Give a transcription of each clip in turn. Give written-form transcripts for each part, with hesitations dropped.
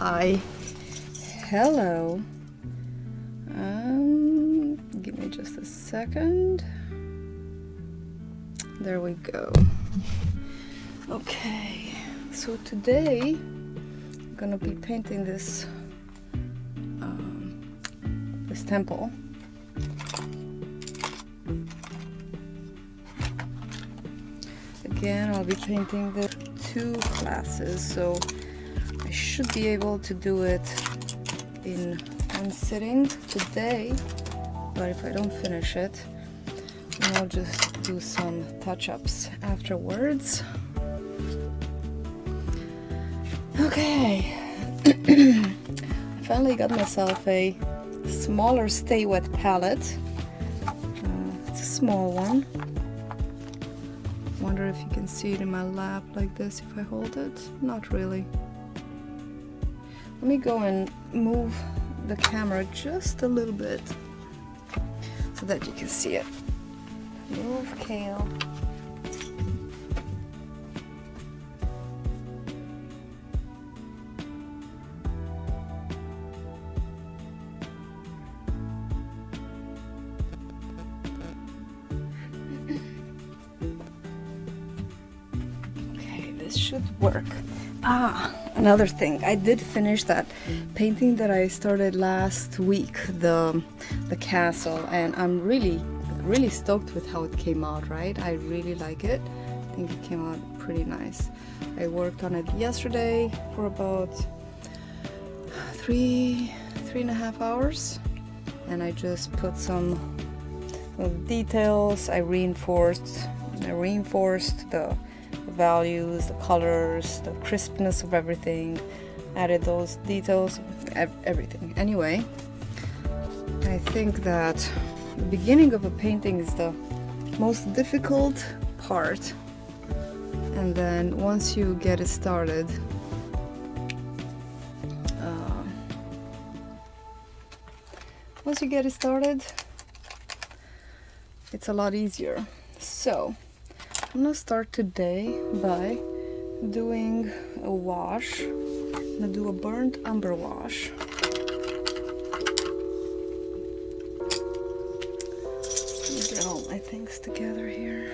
Hi. Hello. Give me just a second. There we go. Okay, so today I'm gonna be painting this this temple. Again, I'll be painting the 2 classes, so I should be able to do it in one sitting today, but if I don't finish it, then I'll just do some touch-ups afterwards. Okay, I finally got myself a smaller Stay Wet palette. It's a small one. Wonder if you can see it in my lap like this if I hold it. Not really. Let me go and move the camera just a little bit so that you can see it. Move, Kale. Okay, this should work. Another thing, I did finish that painting that I started last week, the castle, and I'm really stoked with how it came out, right? I really like it. I think it came out pretty nice. I worked on it yesterday for about three and a half hours, and I just put some details. I reinforced the values, the colors, the crispness of everything, added those details, everything. Anyway, I think that the beginning of a painting is the most difficult part, and then once you get it started, it's a lot easier. So I'm gonna start today by doing a wash. I'm gonna do a burnt umber wash. Let me get all my things together here.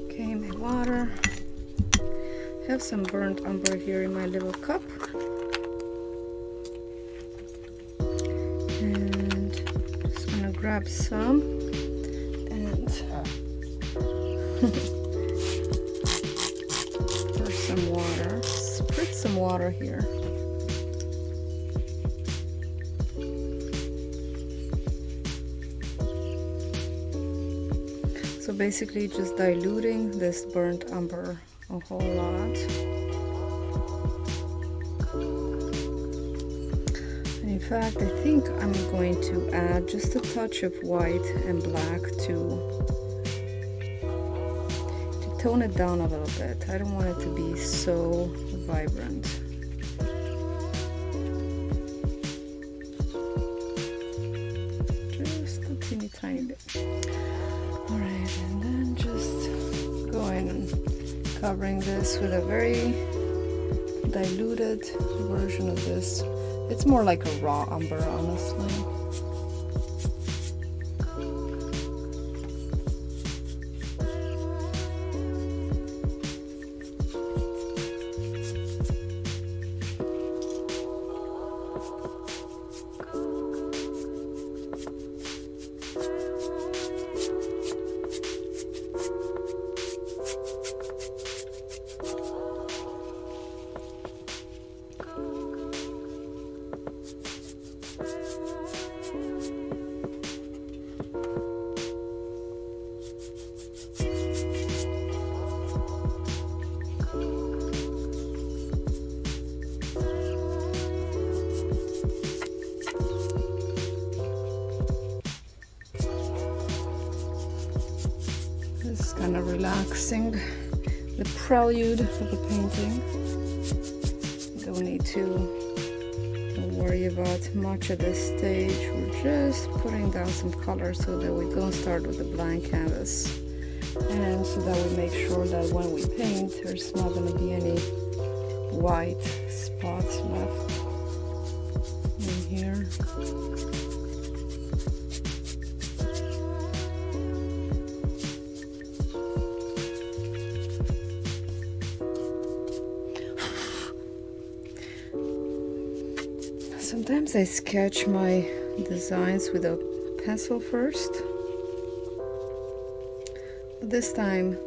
Okay, my water. I have some burnt umber here in my little cup. And just gonna grab some. Pour some water, spritz some water here. So basically just diluting this burnt umber a whole lot. And in fact, I think I'm going to add just a touch of white and black to tone it down a little bit. I don't want it to be so vibrant. Just a teeny tiny bit. Alright, and then just going and covering this with a very diluted version of this. It's more like a raw umber, honestly. Just kind of relaxing the prelude of the painting. Don't need to worry about much at this stage. We're just putting down some color so that we don't start with a blank canvas, and so that we make sure that when we paint there's not going to be any white spots left in here. Sometimes I sketch my designs with a pencil first. But this time,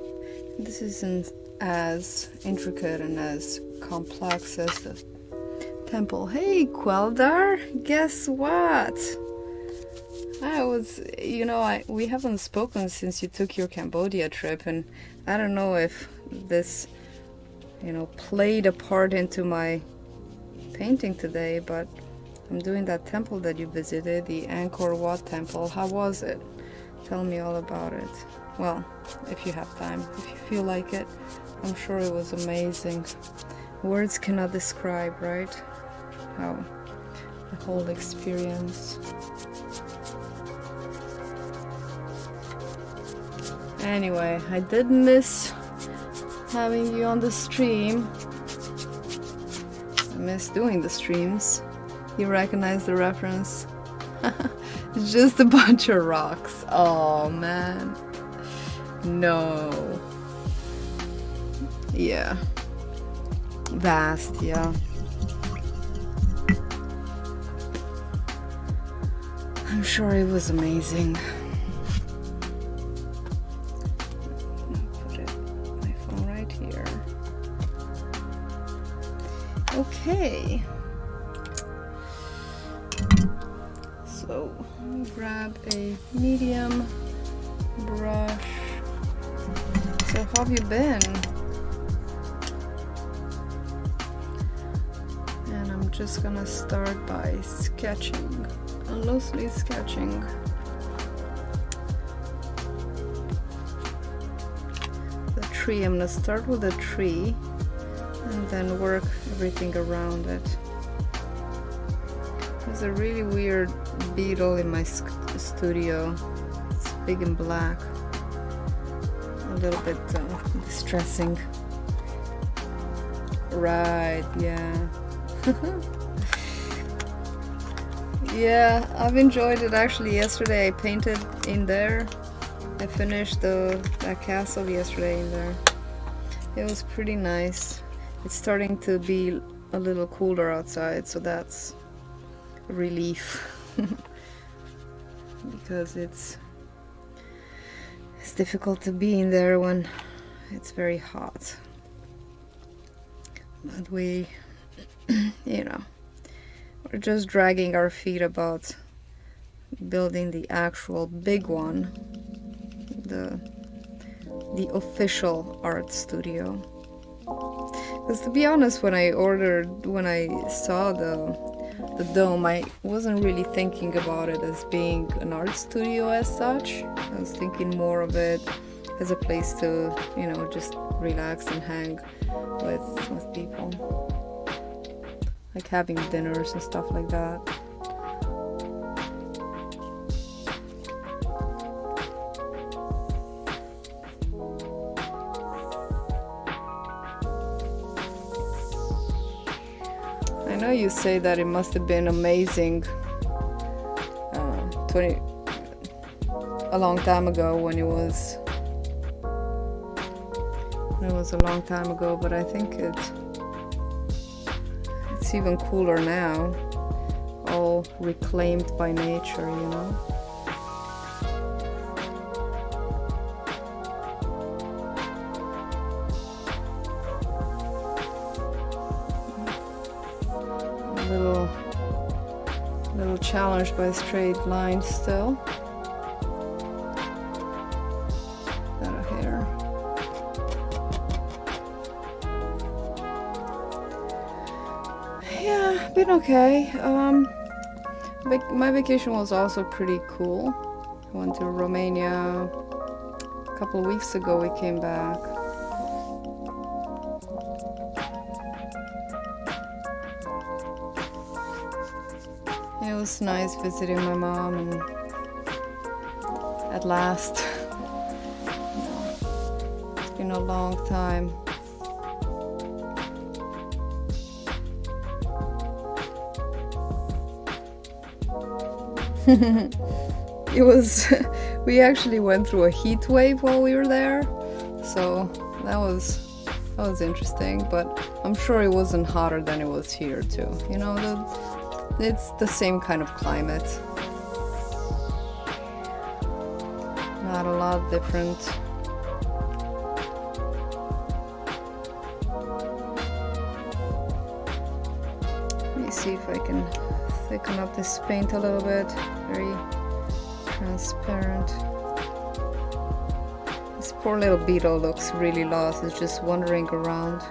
this isn't as intricate and as complex as the temple. Hey, Queldar! Guess what? We haven't spoken since you took your Cambodia trip, and I don't know if this, played a part into my painting today, but I'm doing that temple that you visited, the Angkor Wat temple. How was it? Tell me all about it. Well, if you have time, if you feel like it. I'm sure it was amazing. Words cannot describe, right? How the whole experience. Anyway, I did miss having you on the stream. I miss doing the streams. You recognize the reference? Just a bunch of rocks. Oh man. No. Yeah. Vast, yeah. I'm sure it was amazing. Put my phone right here. Okay. So, let me grab a medium brush. So, how have you been? And I'm just gonna start by sketching, loosely sketching. The tree. I'm gonna start with the tree and then work everything around it. There's a really weird beetle in my studio. It's big and black. A little bit distressing. Right, yeah. Yeah, I've enjoyed it actually. Yesterday I painted in there. I finished that castle yesterday in there. It was pretty nice. It's starting to be a little cooler outside, so that's a relief. Because it's difficult to be in there when it's very hot. But we, we're just dragging our feet about building the actual big one, the official art studio. Because to be honest, when I saw the dome, I wasn't really thinking about it as being an art studio as such. I was thinking more of it as a place to, just relax and hang with people. Like having dinners and stuff like that. I know you say that it must have been amazing a long time ago when it was a long time ago, but I think it's even cooler now, all reclaimed by nature, little challenged by straight lines still. Got a hair. Yeah, been okay. My vacation was also pretty cool. I went to Romania a couple of weeks ago. We came back. It was nice visiting my mom, and at last, it's been a long time. It was, we actually went through a heat wave while we were there, so that was interesting, but I'm sure it wasn't hotter than it was here too. You know, it's the same kind of climate. Not a lot different. Let me see if I can thicken up this paint a little bit. Very transparent. This poor little beetle looks really lost. It's just wandering around.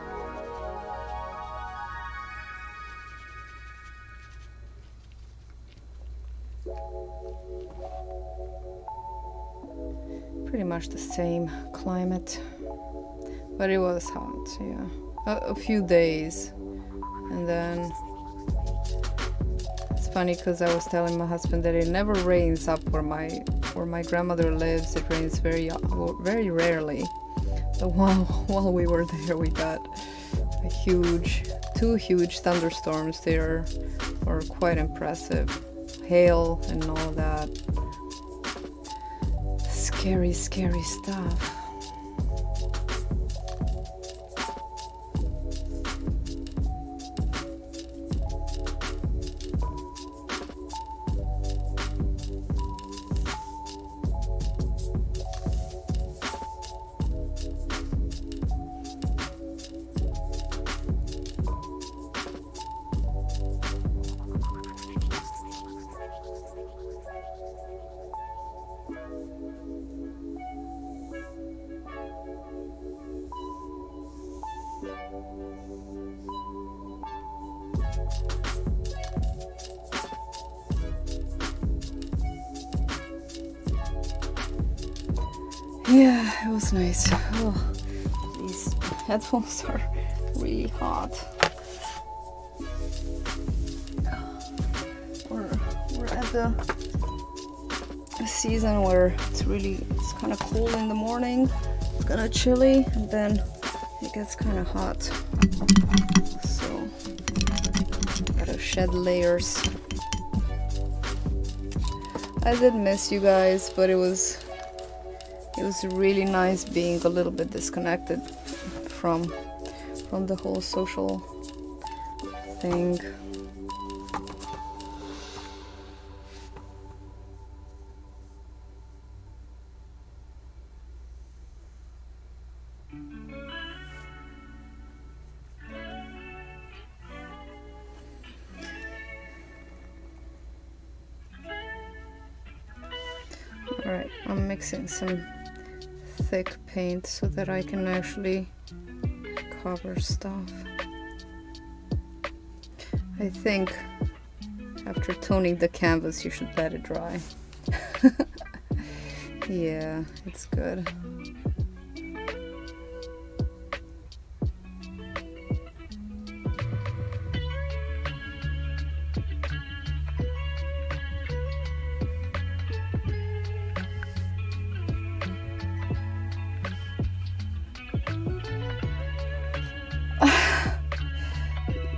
Pretty much the same climate, but it was hot, yeah. A few days, and then it's funny because I was telling my husband that it never rains up where my grandmother lives. It rains very rarely. So while we were there, we got two huge thunderstorms there, were quite impressive. Hail and all that. Scary stuff. Yeah, it was nice. Oh, these headphones are really hot. We're at the season where it's kind of cool in the morning, it's kind of chilly, and then it gets kind of hot. So gotta shed layers. I did miss you guys, but it was really nice being a little bit disconnected from the whole social thing. Alright, I'm mixing some thick paint so that I can actually cover stuff. I think after toning the canvas you should let it dry. Yeah, it's good.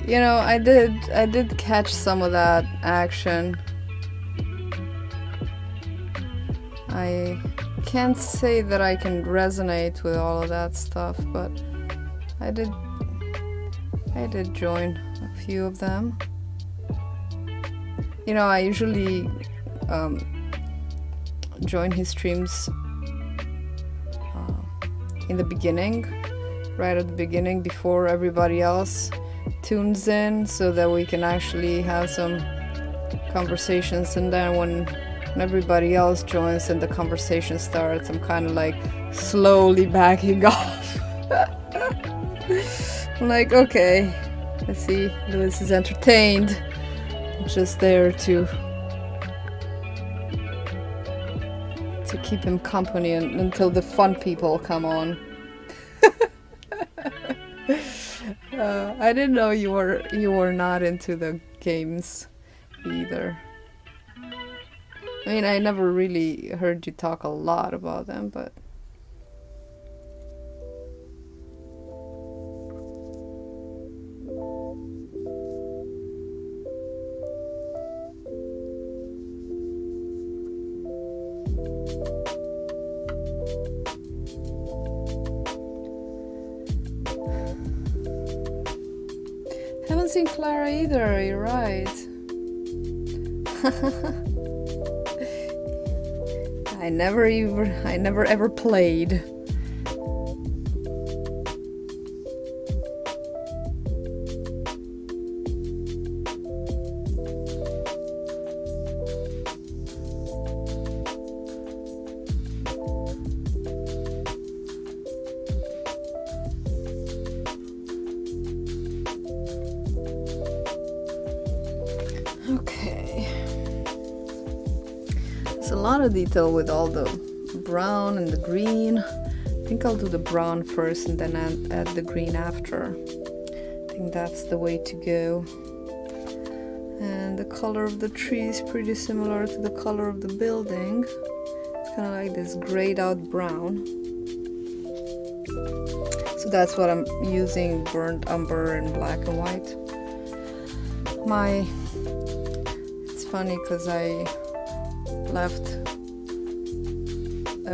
You know, I did catch some of that action. I can't say that I can resonate with all of that stuff, but I did join a few of them. You know, I usually join his streams in the beginning, right at the beginning, before everybody else tunes in, so that we can actually have some conversations. And then when everybody else joins and the conversation starts, I'm kind of like slowly backing off. I'm like, okay, let's see, Lewis is entertained, I'm just there to keep him company until the fun people come on. I didn't know you were not into the games either. I mean, I never really heard you talk a lot about them, but haven't seen Clara either, you're right. I never ever played. Okay. There's a lot of detail with all the brown and the green. I think I'll do the brown first and then add the green after. I think that's the way to go. And the color of the tree is pretty similar to the color of the building. It's kind of like this grayed out brown. So that's what I'm using, burnt umber and black and white. It's funny because I left,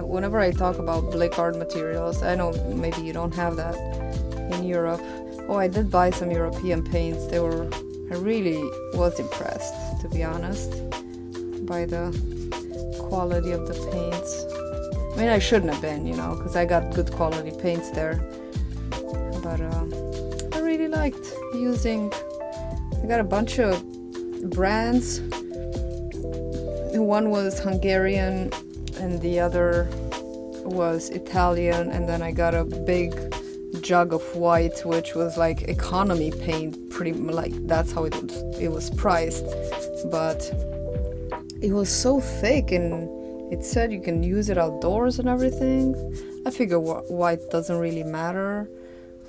whenever I talk about black art materials, I know maybe you don't have that in Europe. Oh, I did buy some European paints. I really was impressed, to be honest, by the quality of the paints. I mean, I shouldn't have been, you know, because I got good quality paints there. But I really liked using, I got a bunch of brands. One was Hungarian and the other was Italian, and then I got a big jug of white, which was like economy paint, pretty like that's how it was priced, but it was so thick and it said you can use it outdoors and everything. I figure white doesn't really matter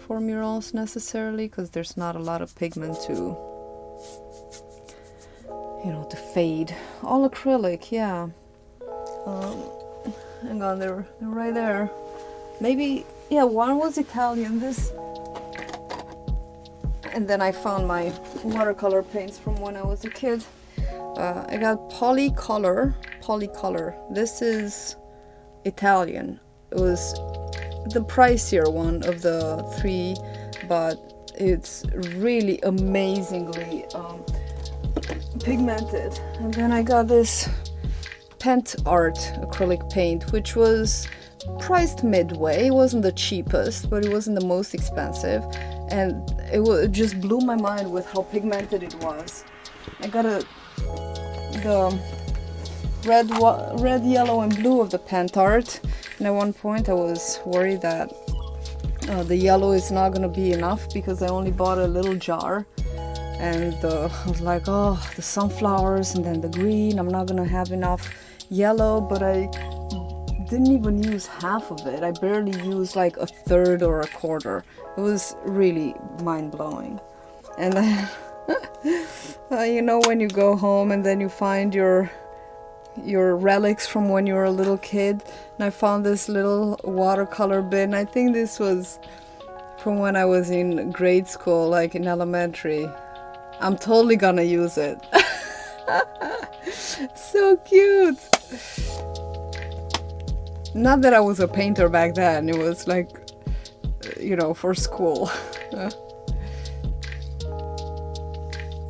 for murals necessarily because there's not a lot of pigment to, you know, to fade. All acrylic, yeah. Hang on, they're right there. Maybe, yeah, one was Italian, this. And then I found my watercolor paints from when I was a kid. I got Polycolor. This is Italian. It was the pricier one of the three, but it's really amazingly pigmented. And then I got this Pent Art acrylic paint, which was priced midway. It wasn't the cheapest, but it wasn't the most expensive, and it just blew my mind with how pigmented it was. I got the red, yellow, and blue of the Pent Art, and at one point I was worried that the yellow is not gonna be enough because I only bought a little jar. And I was like, oh, the sunflowers and then the green, I'm not gonna have enough yellow, but I didn't even use half of it. I barely used like a third or a quarter. It was really mind-blowing. And then you know, when you go home and then you find your relics from when you were a little kid, and I found this little watercolor bin. I think this was from when I was in grade school, like in elementary. I'm totally gonna use it. So cute. Not that I was a painter back then, it was like, you know, for school.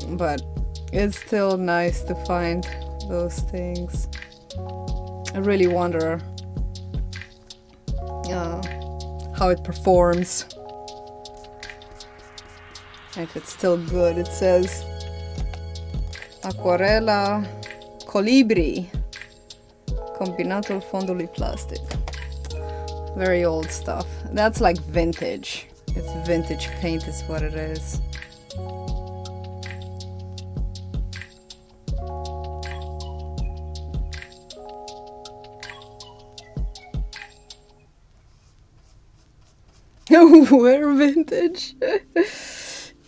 But it's still nice to find those things. I really wonder how it performs. If it's still good. It says Acquarella Colibri combinato il fondo di plastic. Very old stuff. That's like vintage. It's vintage paint is what it is. We're vintage.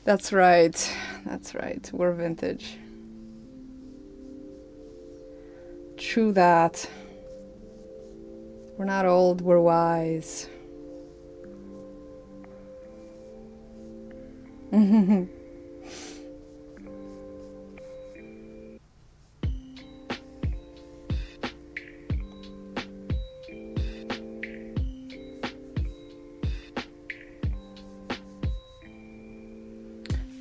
That's right. That's right. We're vintage. True that. We're not old, we're wise.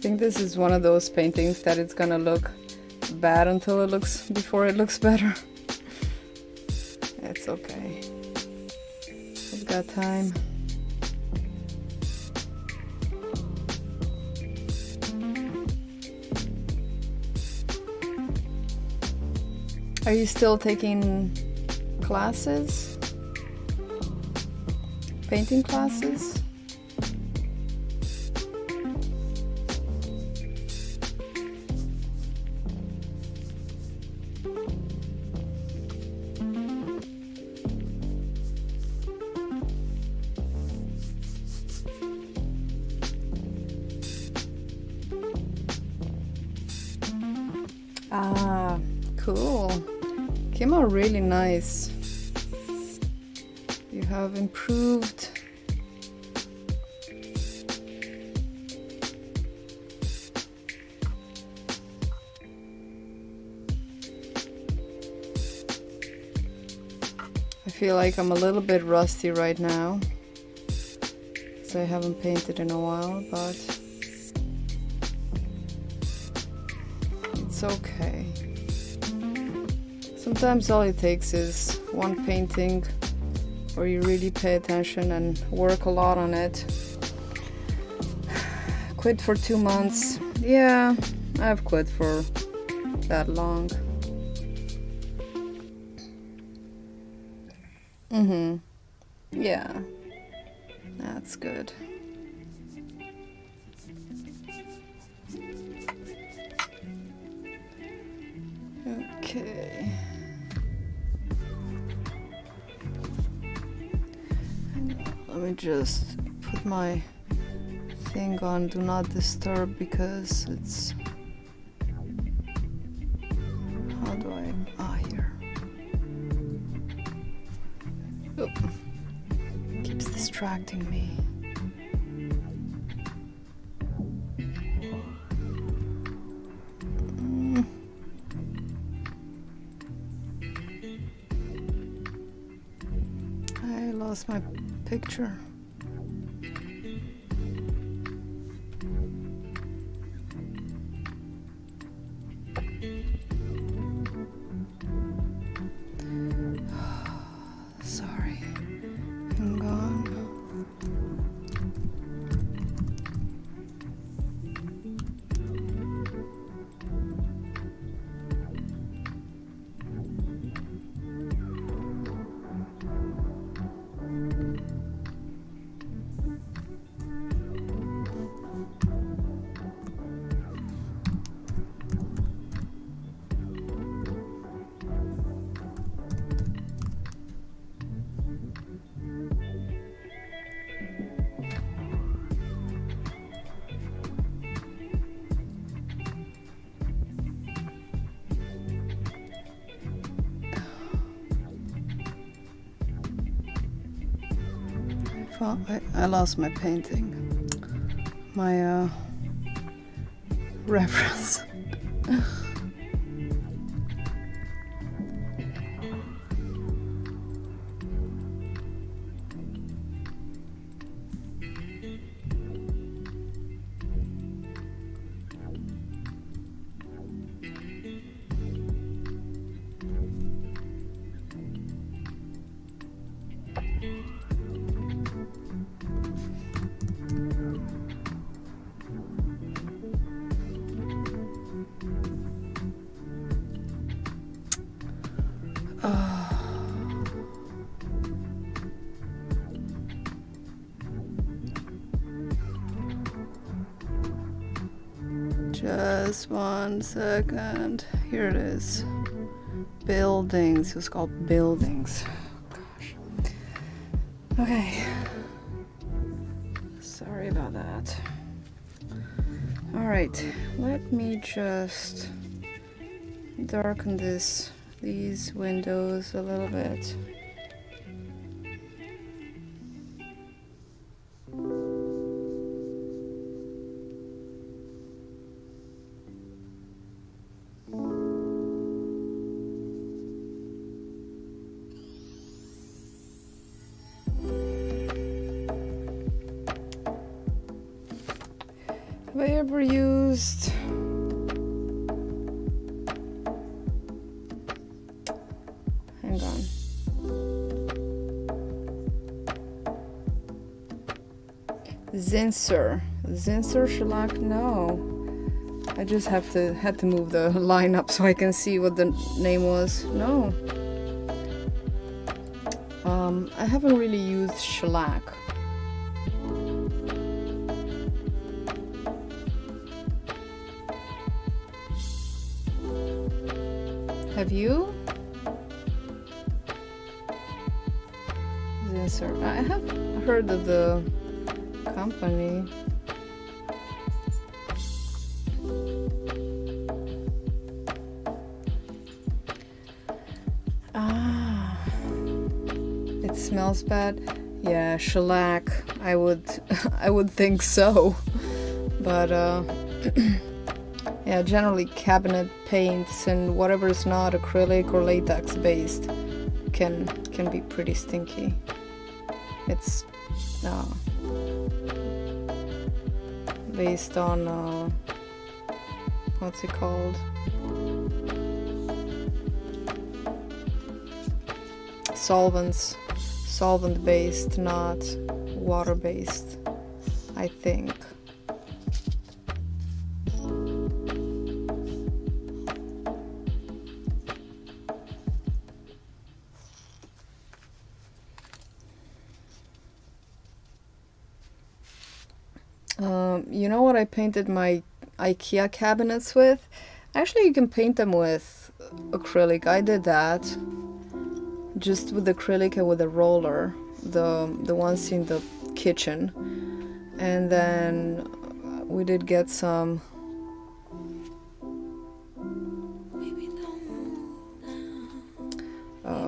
think this is one of those paintings that it's gonna look bad until it looks, before it looks better. It's okay. We've got time. Are you still taking classes? Painting classes? Ah, cool. Came out really nice. You have improved. I feel like I'm a little bit rusty right now, so I haven't painted in a while, but it's okay. Sometimes all it takes is one painting where you really pay attention and work a lot on it. Quit for 2 months. Yeah, I've quit for that long. Yeah, that's good. Okay. Let me just put my thing on do not disturb because it's, how do I, here. Oop. Keeps distracting me. I lost my picture. Sorry. Hang on. Well, I lost my painting, my reference. Just 1 second. Here it is. Buildings. It's called buildings. Gosh. Okay. Sorry about that. All right. Let me just darken these windows a little bit. Have I ever used... Hang on. Zinsser shellac? No. I just had to move the line up so I can see what the name was. No. I haven't really used shellac. Have you? Zinsser. I have heard of the company. It smells bad. Yeah, shellac. I would think so. But yeah, generally cabinet paints and whatever is not acrylic or latex based can be pretty stinky. It's based on what's it called? Solvent based, not water based, I think. You know what I painted my IKEA cabinets with? Actually, you can paint them with acrylic. I did that just with acrylic and with a roller, the ones in the kitchen, and then we did get some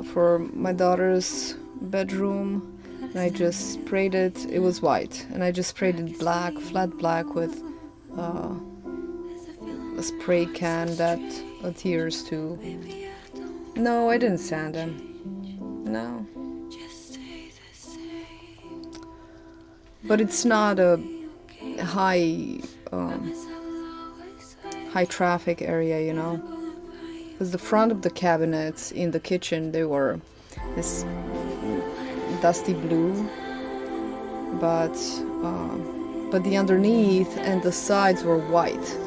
for my daughter's bedroom. And I just sprayed it. It was white, and I just sprayed it black, flat black, with a spray can that adheres to. No, I didn't sand them. No. But it's not a high traffic area, you know, because the front of the cabinets in the kitchen, they were this dusty blue, but the underneath and the sides were white.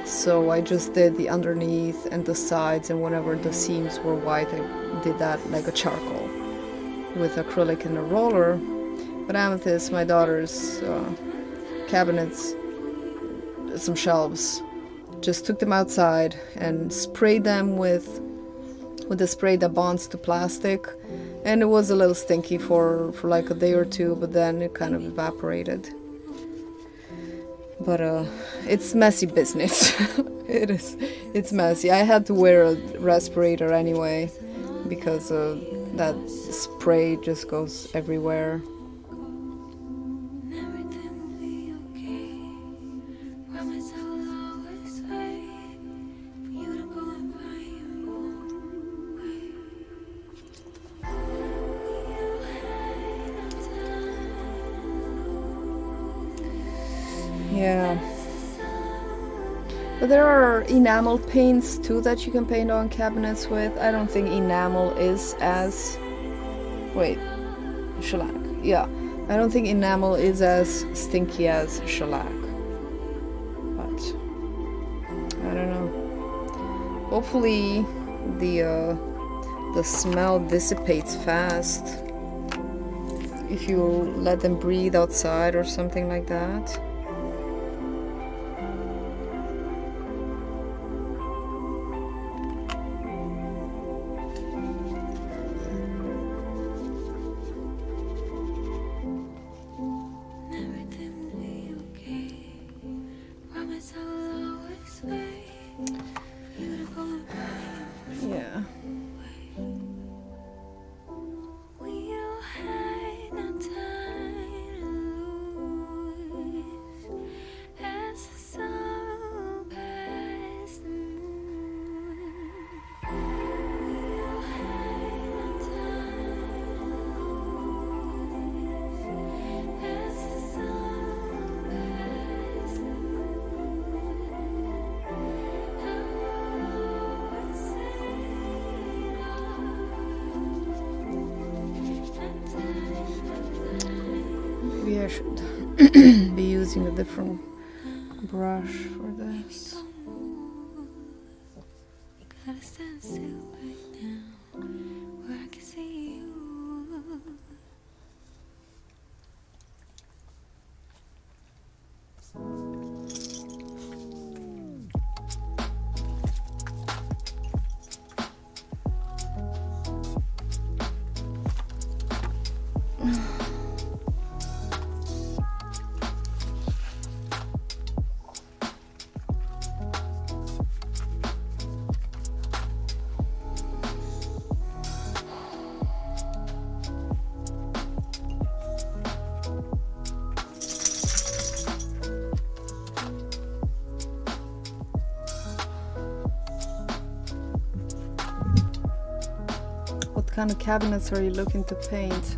So I just did the underneath and the sides, and whenever the seams were white, I did that like a charcoal with acrylic and a roller. But Amethyst, my daughter's cabinets, some shelves, just took them outside and sprayed them with the spray that bonds to plastic. And it was a little stinky for like a day or two, but then it kind of evaporated. But it's messy business. It is. It's messy. I had to wear a respirator anyway because that spray just goes everywhere. Yeah, but there are enamel paints too that you can paint on cabinets with. I don't think enamel is as... Wait, shellac. Yeah, I don't think enamel is as stinky as shellac. But I don't know. Hopefully the smell dissipates fast if you let them breathe outside or something like that. Yeah. be using a different brush for this. What kind of cabinets are you looking to paint?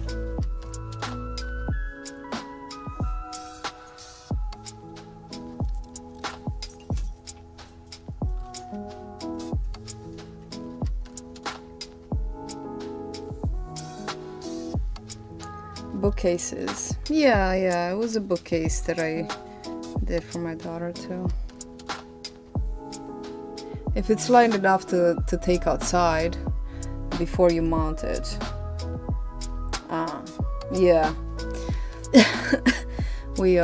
Bookcases. Yeah, it was a bookcase that I did for my daughter too. If it's light enough to take outside before you mount it. Yeah. We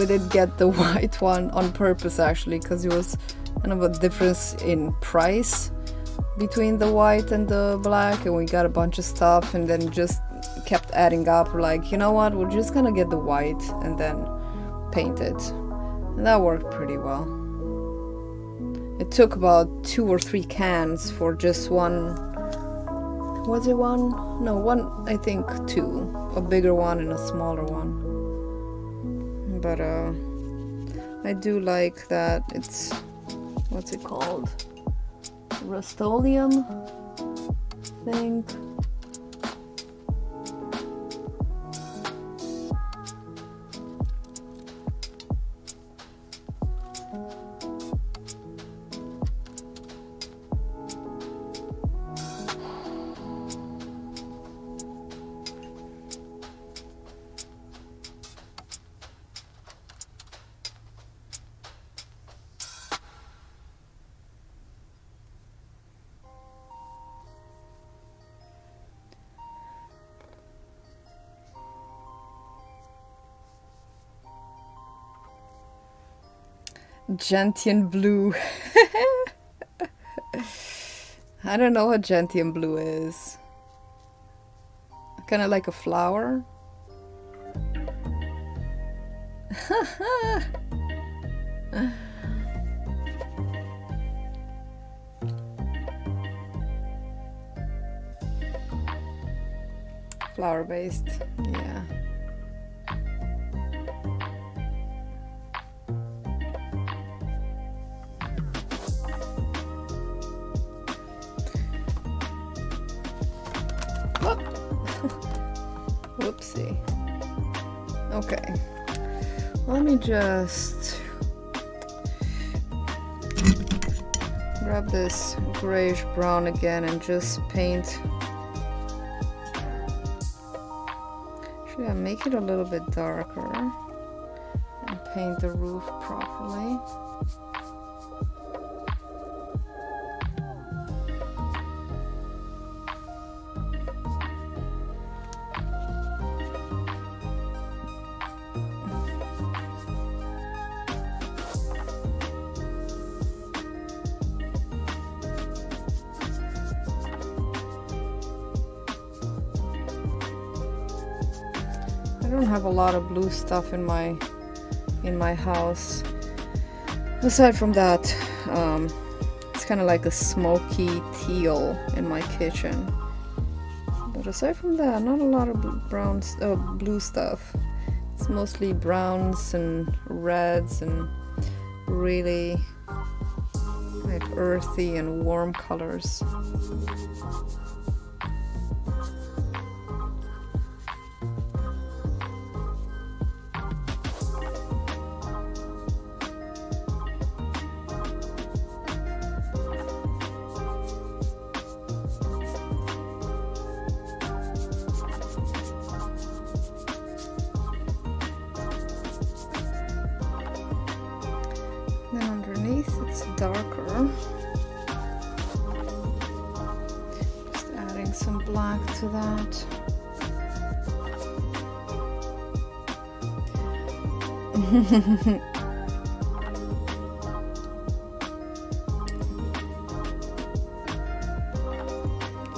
did get the white one on purpose actually, because it was kind of a difference in price between the white and the black, and we got a bunch of stuff and then just kept adding up. We're like, you know what, we're just gonna get the white and then paint it, and that worked pretty well. It took about 2 or 3 cans for just one. Was it one? No, one, I think 2. A bigger one and a smaller one. But I do like that it's, what's it called? Rust-Oleum, I think. Gentian blue. I don't know what gentian blue is. Kind of like a flower. Flower based, yeah. Whoopsie. Okay, let me just grab this grayish brown again and just paint. Should I make it a little bit darker and paint the roof properly? I don't have a lot of blue stuff in my house. Aside from that, it's kind of like a smoky teal in my kitchen. But aside from that, not a lot of blue stuff. It's mostly browns and reds and really like earthy and warm colors. it's darker. Just adding some black to that.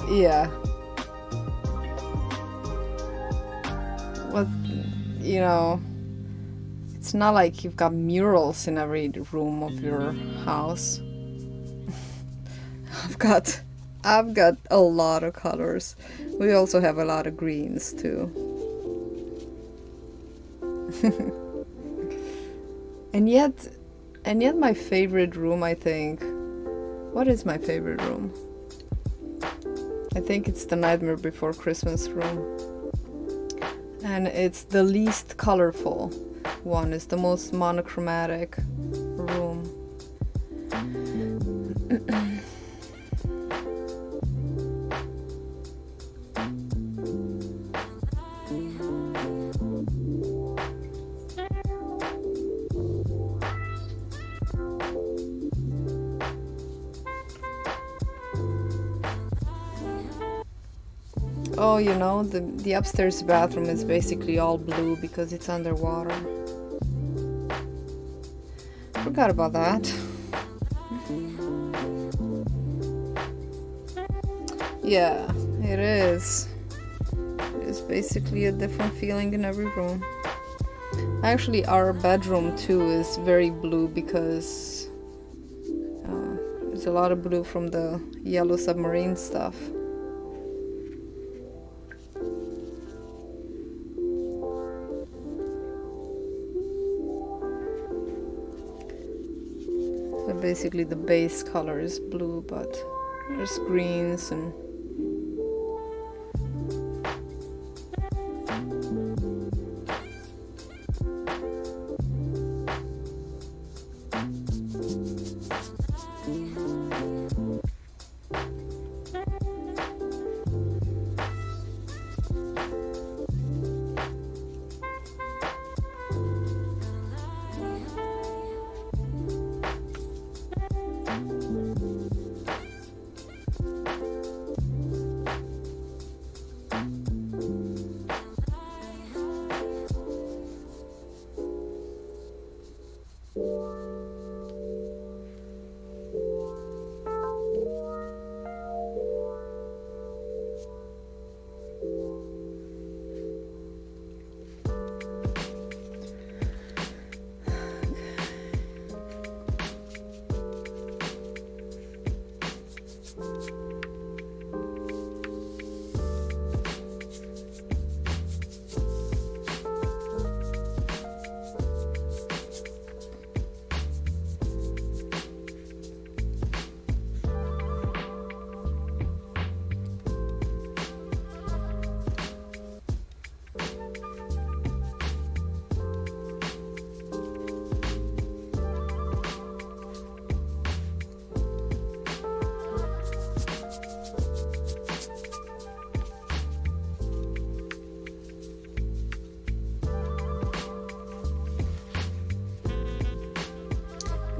Yeah. What, you know, it's not like you've got murals in every room of your house. I've got a lot of colors. We also have a lot of greens too. And yet my favorite room, I think. What is my favorite room? I think it's the Nightmare Before Christmas room. And it's the least colorful one. It's the most monochromatic room. Oh, you know, the upstairs bathroom is basically all blue because it's underwater. Forgot about that. Yeah, it is. It's basically a different feeling in every room. Actually, our bedroom too is very blue because there's a lot of blue from the Yellow Submarine stuff. So basically the base color is blue, but there's greens and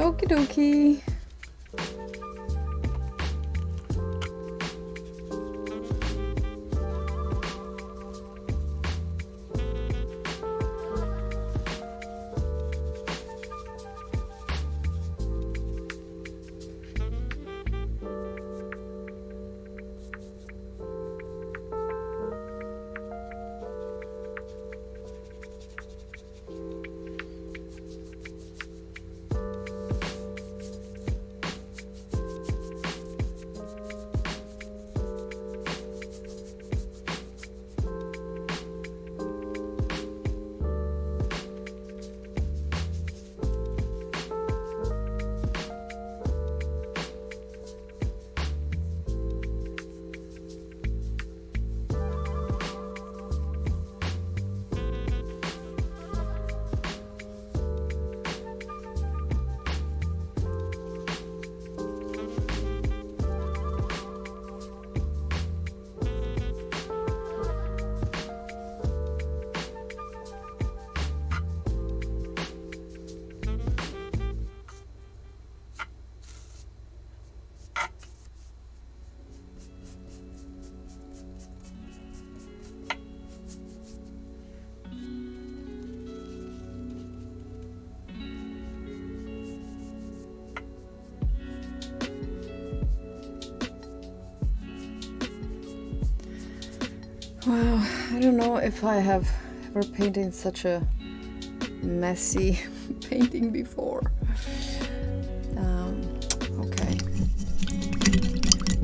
okie dokie. I don't know if I have ever painted such a messy painting before. Okay,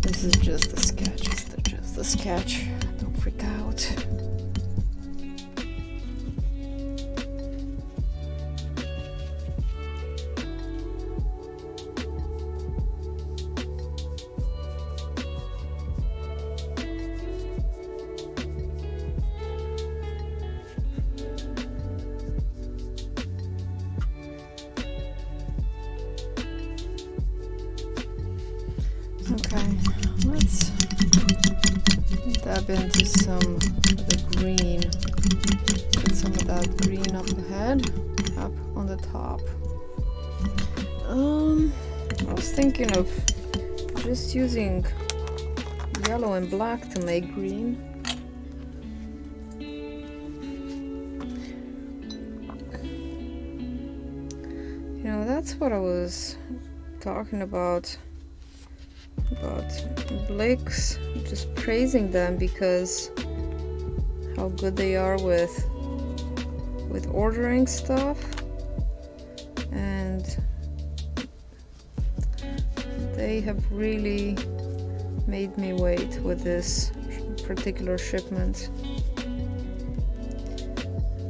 this is just a sketch. It's just a sketch. Don't freak out. Okay, let's dab into some of the green. Get some of that green up ahead, up on the top. I was thinking of just using yellow and black to make green. You know, that's what I was talking about Blix, just praising them because how good they are with ordering stuff, and they have really made me wait with this particular shipment.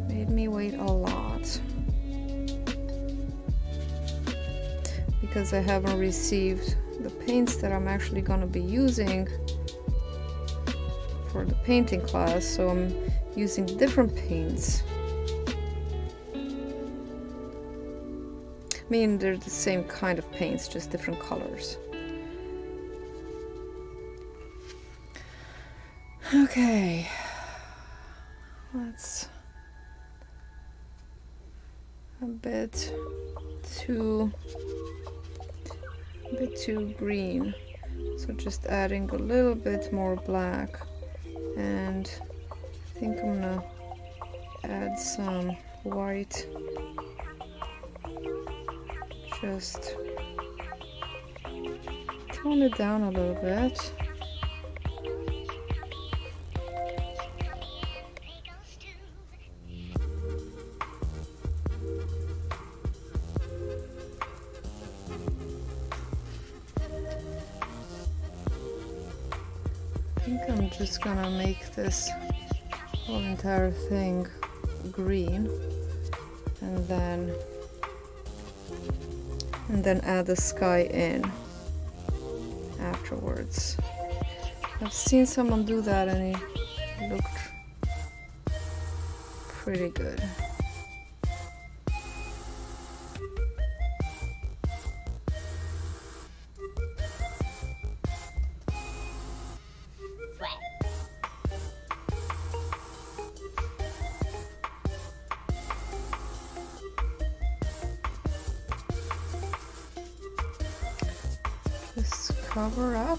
Made me wait a lot because I haven't received the paints that I'm actually going to be using for the painting class, so I'm using different paints. I mean, they're the same kind of paints, just different colors. Okay, that's a bit too green, so just adding a little bit more black, and I think I'm gonna add some white, just tone it down a little bit. I think I'm just gonna make this whole entire thing green, and then add the sky in afterwards. I've seen someone do that and it looked pretty good. Just cover up.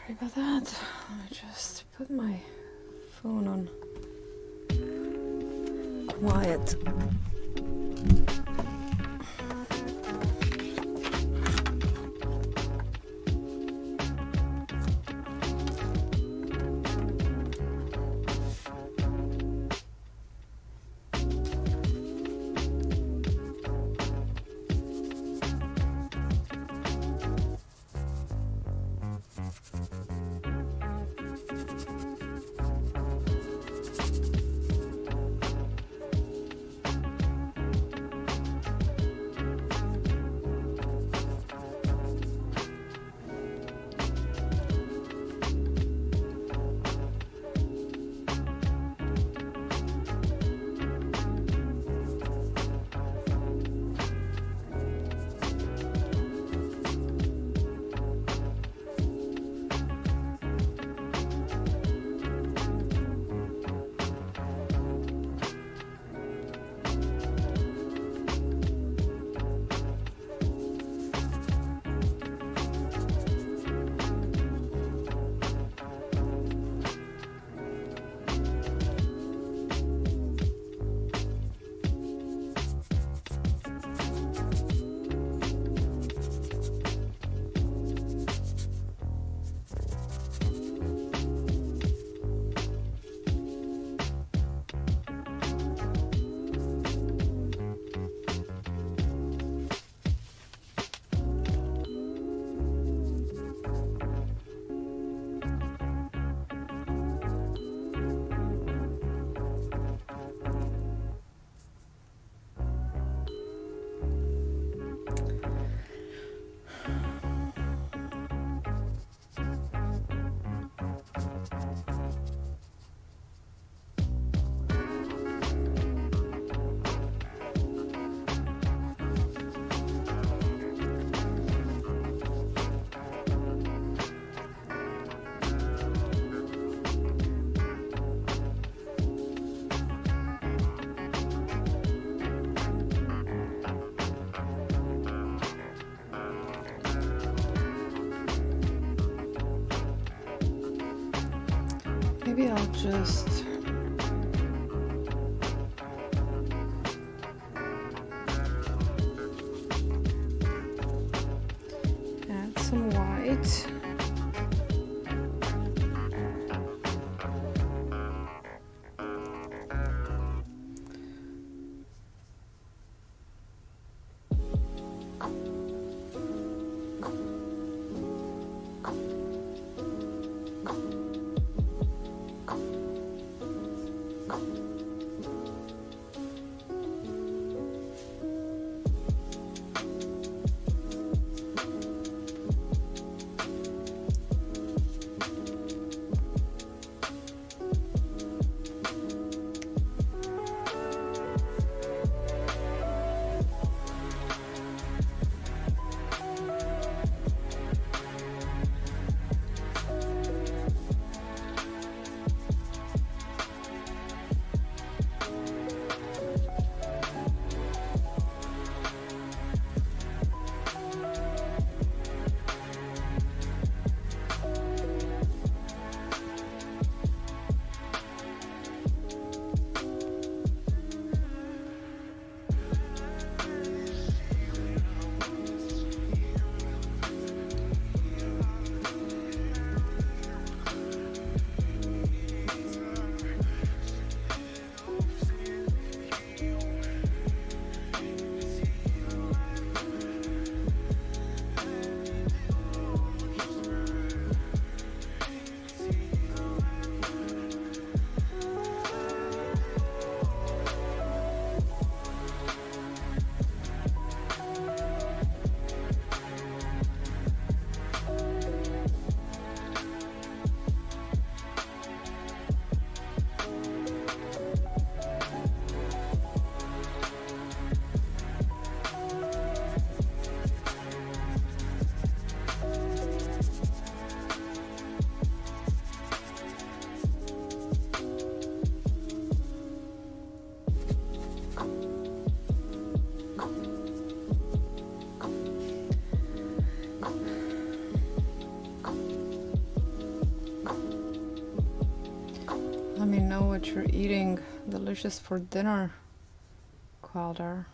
Sorry about that. I just put my phone on quiet. Maybe I'll just add some white. you're eating delicious for dinner, Qualdar.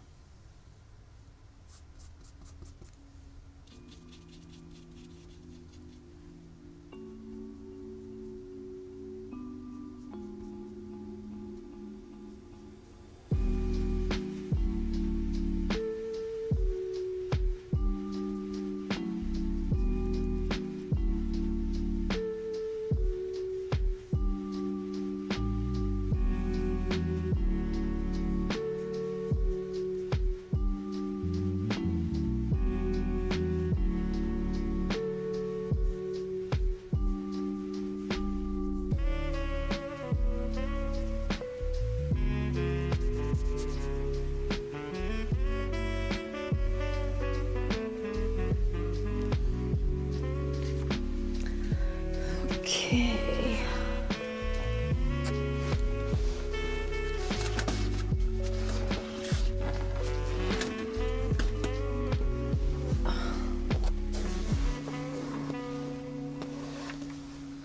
Okay.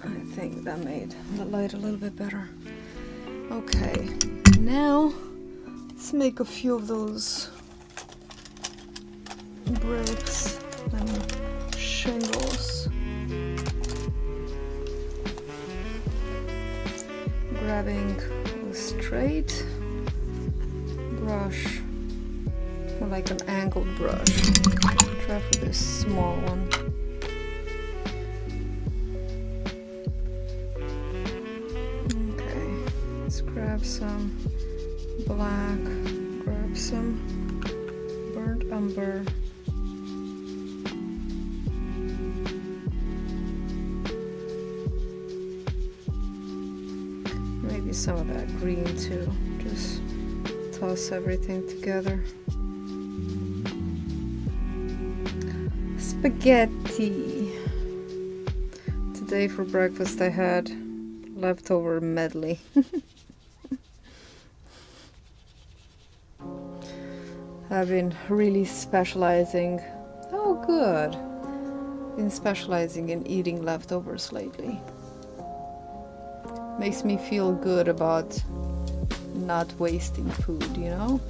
I think that made the light a little bit better. Okay, now let's make a few of those bricks and shingles. Grabbing a straight brush, or like an angled brush. Try for this small one. Okay, let's grab some black, grab some burnt umber. Maybe some of that green too. Just toss everything together. Spaghetti. Today for breakfast I had leftover medley. I've been really specializing. Oh, good. Been specializing in eating leftovers lately. Makes me feel good about not wasting food, you know?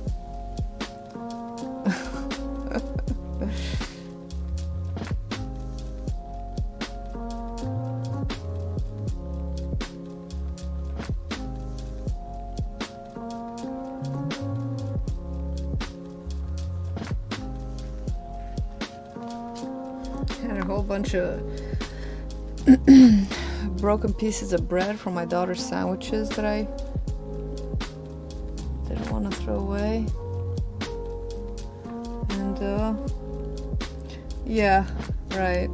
Had a whole bunch of broken pieces of bread from my daughter's sandwiches that I didn't want to throw away. And yeah, right.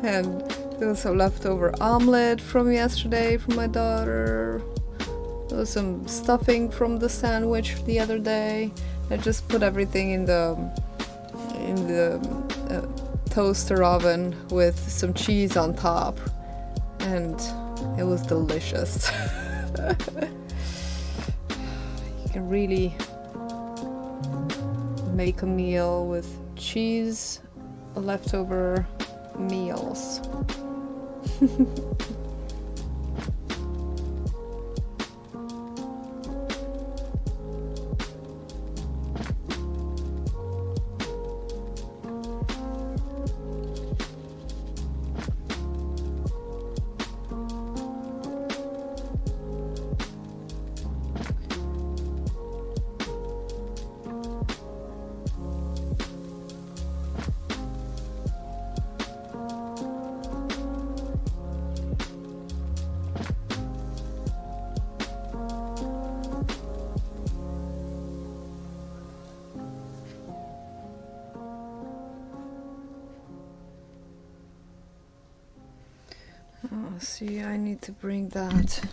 And there was some leftover omelet from yesterday from my daughter. There was some stuffing from the sandwich the other day. I just put everything in the toaster oven with some cheese on top, and it was delicious. You can really make a meal with cheese, leftover meals. Oh, see, I need to bring that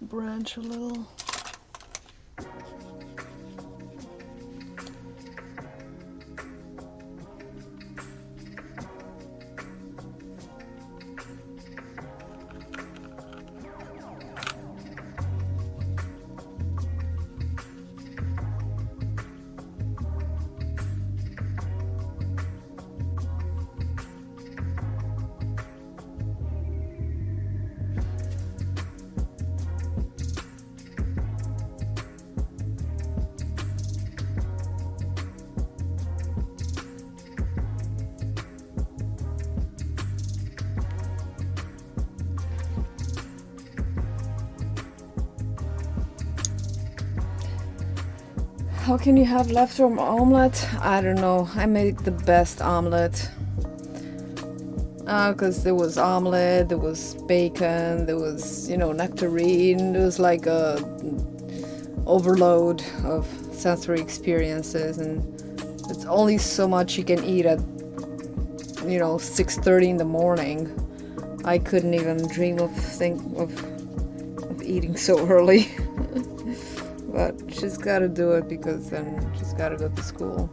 branch a little. How can you have leftover omelet? I don't know. I made the best omelet. Because there was omelet, there was bacon, there was, you know, nectarine. There was like a overload of sensory experiences, and it's only so much you can eat at, you know, 6:30 in the morning. I couldn't even dream of eating so early. But she's gotta do it because then she's gotta go to school.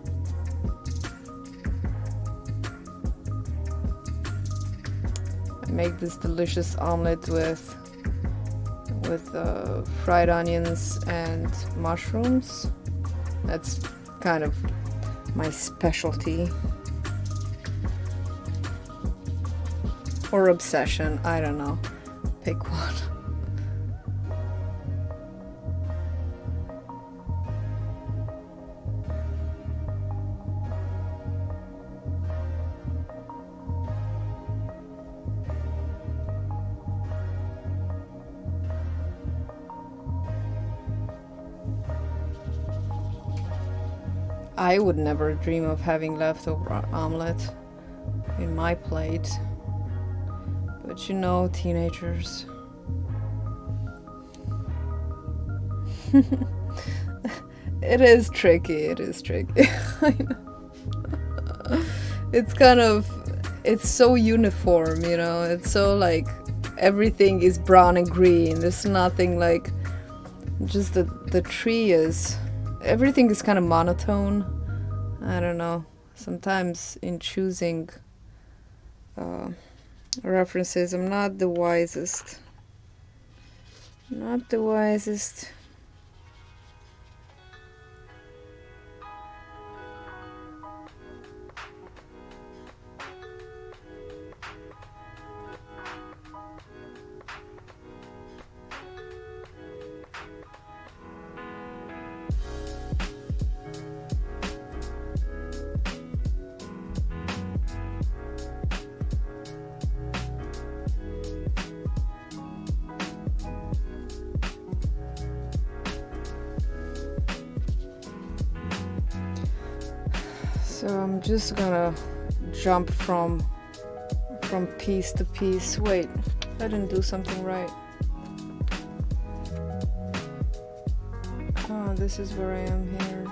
I make this delicious omelet with fried onions and mushrooms. That's kind of my specialty. Or obsession, I don't know. Pick one. I would never dream of having leftover omelet in my plate. But you know, teenagers. It is tricky, it is tricky. I know. It's kind of, it's so uniform, you know, it's so like everything is brown and green. There's nothing like, just the tree is, everything is kind of monotone. I don't know. Sometimes in choosing references, I'm not the wisest. Not the wisest. So I'm just gonna jump from piece to piece. Wait, I didn't do something right. Oh, this is where I am here.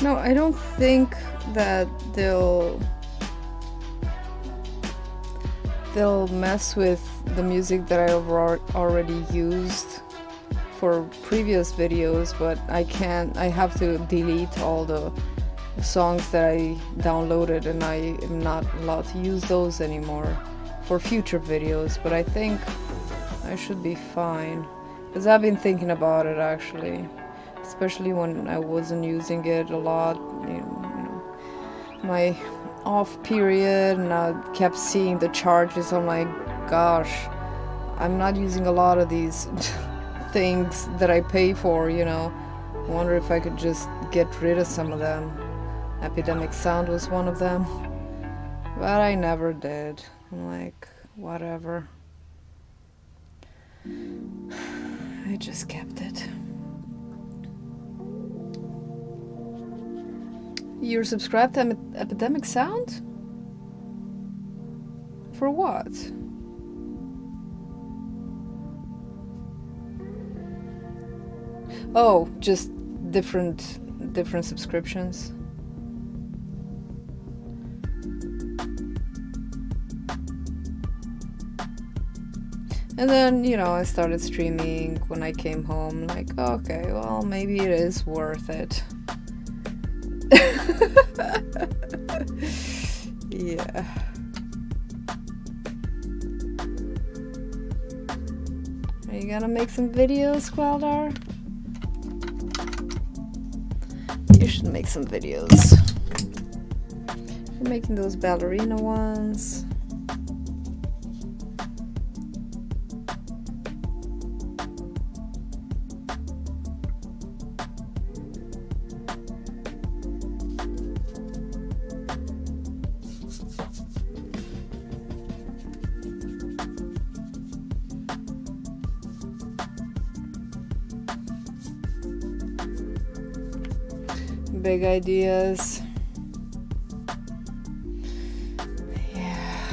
No, I don't think that they'll mess with the music that I've already used for previous videos, but I have to delete all the songs that I downloaded, and I am not allowed to use those anymore for future videos. But I think I should be fine, because I've been thinking about it actually, especially when I wasn't using it a lot, you know, my off period, and I kept seeing the charges. I'm like, gosh, I'm not using a lot of these things that I pay for, you know. I wonder if I could just get rid of some of them. Epidemic Sound was one of them, but I never did. I'm like, whatever. I just kept it. You're subscribed to Epidemic Sound? For what? Oh, just different subscriptions. And then, you know, I started streaming when I came home, like, okay, well, maybe it is worth it. Yeah. Are you gonna make some videos, Queldar? You should make some videos. You're making those ballerina ones. Big ideas. Yeah.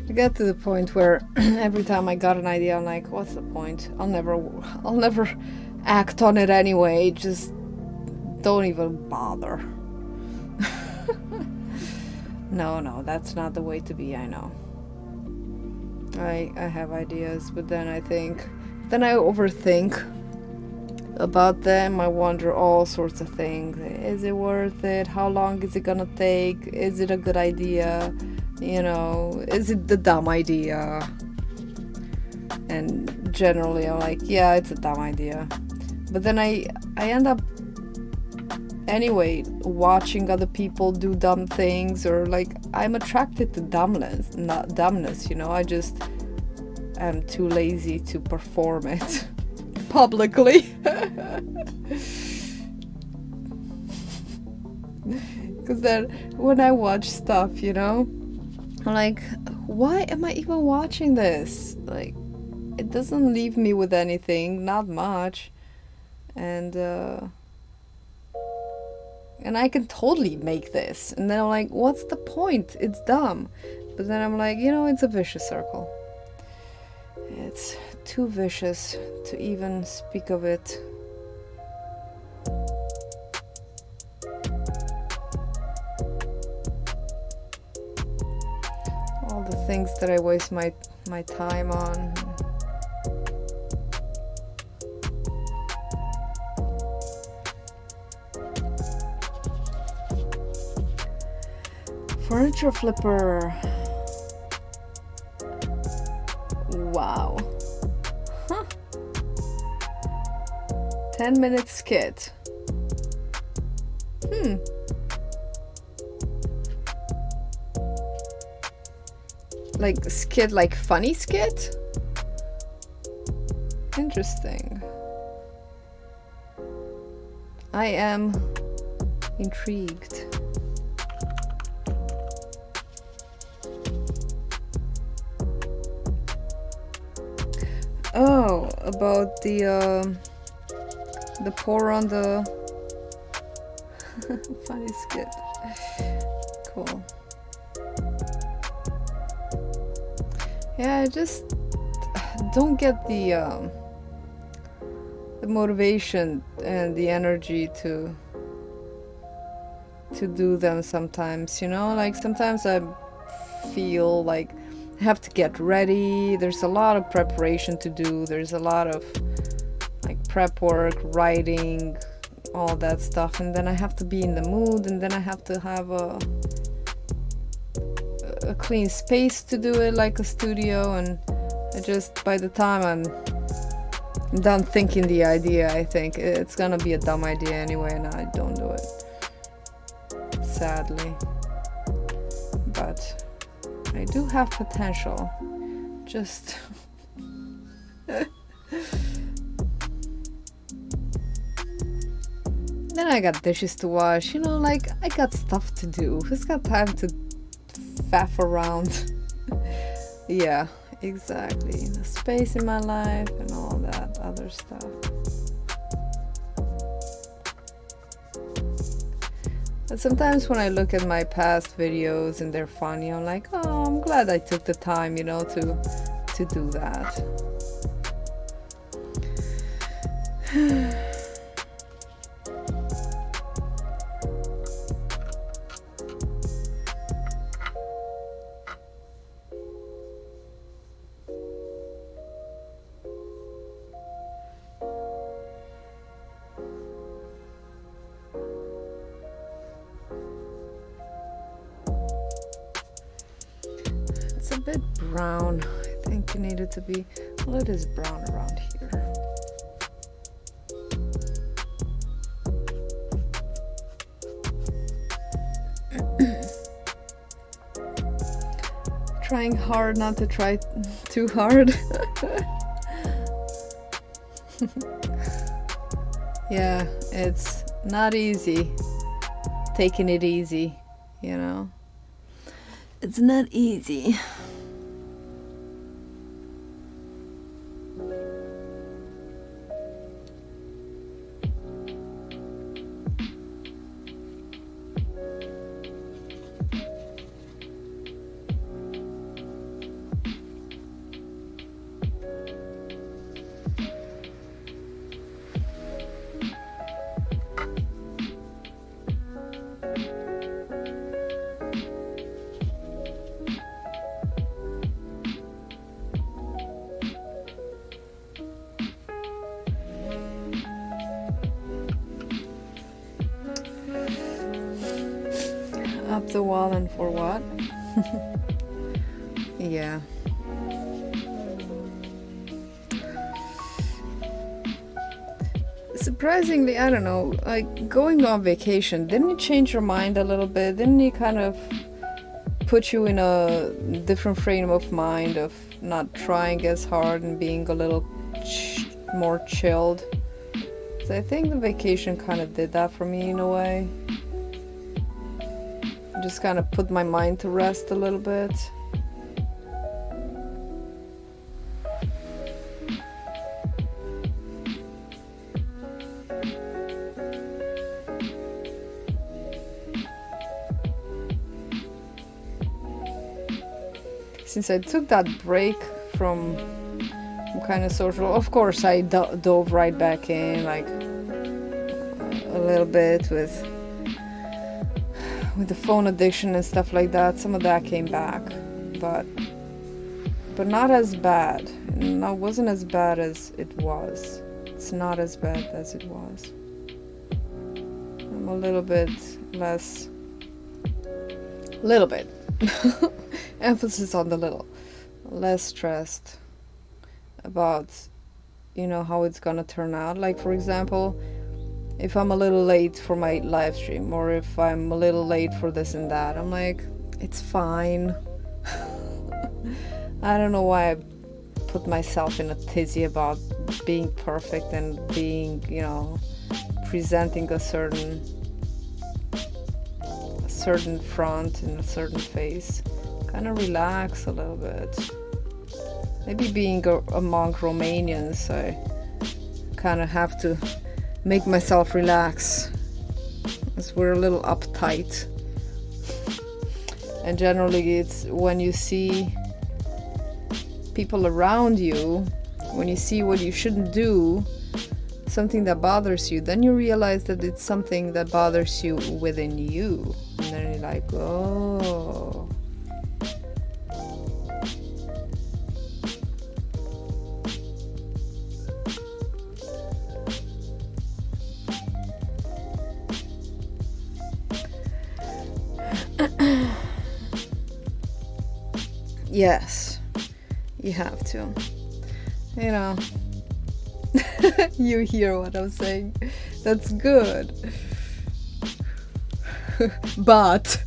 I got to the point where every time I got an idea, I'm like, what's the point? I'll never act on it anyway. Just don't even bother. No, that's not the way to be, I know. I have ideas, but then I overthink about them. I wonder all sorts of things. Is it worth it? How long is it gonna take? Is it a good idea? You know, is it the dumb idea? And generally I'm like, yeah, it's a dumb idea. But then I end up anyway watching other people do dumb things, or like I'm attracted to dumbness, you know. I just am too lazy to perform it publicly. Because then when I watch stuff, you know, I'm like, why am I even watching this? Like, it doesn't leave me with anything, not much. And I can totally make this. And then I'm like, what's the point? It's dumb. But then I'm like, you know, it's a vicious circle. It's too vicious to even speak of it. All the things that I waste my time on. Furniture flipper. Wow. Huh. 10-minute skit. Like skit, like funny skit? Interesting. I am intrigued. Oh, about the pour on the funny skit. Cool. Yeah, I just don't get the motivation and the energy to do them sometimes, you know. Like sometimes I feel like I have to get ready, there's a lot of preparation to do, there's a lot of like prep work, writing, all that stuff, and then I have to be in the mood, and then I have to have a clean space to do it, like a studio, and I just, by the time I'm done thinking the idea, I think it's gonna be a dumb idea anyway, and I don't do it, sadly. But I do have potential, just then I got dishes to wash, you know, like I got stuff to do. Who's got time to faff around? Yeah, exactly. The space in my life and all that other stuff. But sometimes when I look at my past videos and they're funny, I'm like, oh, I'm glad I took the time, you know, to do that. It's a bit brown. I think it needed to be, well, it is brown around here. Trying hard not to try too hard. Yeah, it's not easy taking it easy, you know. It's not easy. Up the wall and for what? Yeah. Surprisingly, I don't know, like going on vacation, didn't it change your mind a little bit? Didn't it kind of put you in a different frame of mind of not trying as hard and being a little more chilled? So I think the vacation kind of did that for me in a way. Just kind of put my mind to rest a little bit. Since I took that break from kind of social, of course I dove right back in, like a little bit with the phone addiction and stuff like that. Some of that came back, but not as bad. No, it wasn't as bad as it was. It's not as bad as it was. I'm a little bit less, little bit emphasis on the little, less stressed about, you know, how it's gonna turn out. Like, for example, if I'm a little late for my live stream, or if I'm a little late for this and that, I'm like, it's fine. I don't know why I put myself in a tizzy about being perfect and being, you know, presenting a certain front and a certain face. Kind of relax a little bit. Maybe being among Romanians, I kind of have to make myself relax, as we're a little uptight. And generally it's when you see people around you when you see what you shouldn't do, something that bothers you, then you realize that it's something that bothers you within you. And then you're like, oh. Yes, you have to. You know, you hear what I'm saying. That's good. but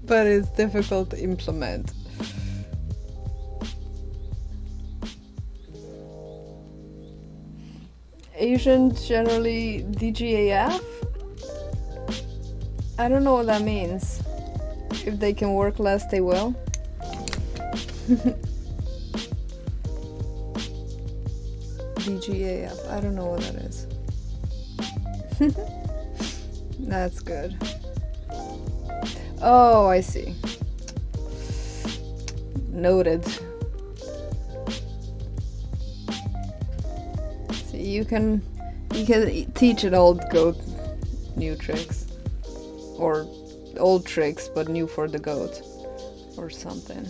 it's difficult to implement. Asians generally DGAF? I don't know what that means. If they can work less, they will. DGAF, I don't know what that is. That's good. Oh, I see. Noted. See, you can teach an old goat new tricks, or old tricks but new for the goat, or something.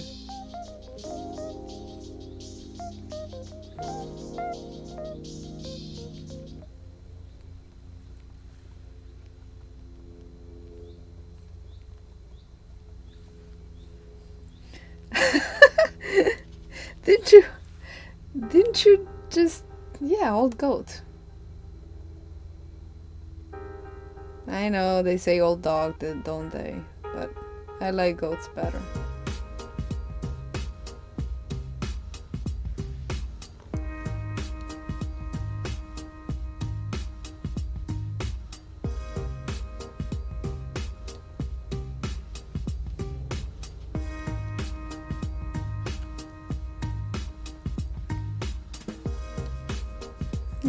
Didn't you just, yeah, old goat. I know they say old dog, don't they? But I like goats better.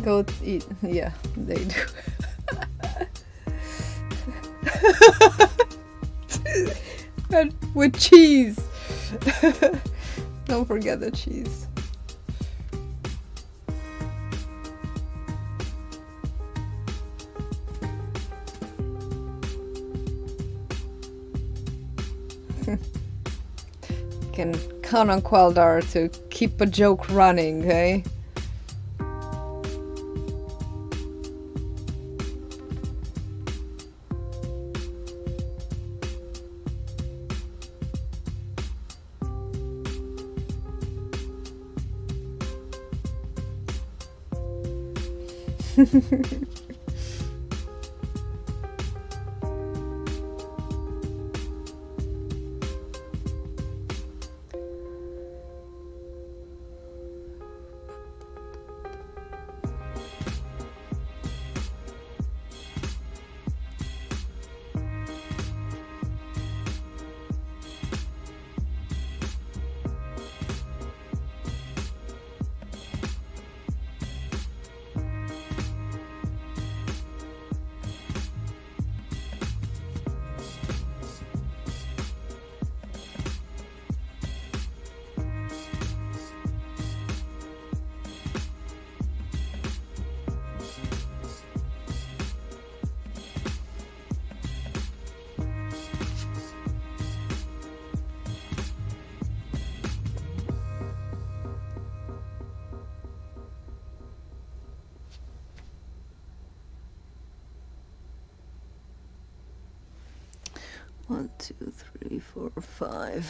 Goat eat, yeah, they do. And with cheese. Don't forget the cheese. Can count on Qualdar to keep a joke running, eh? One, two, three, four, five.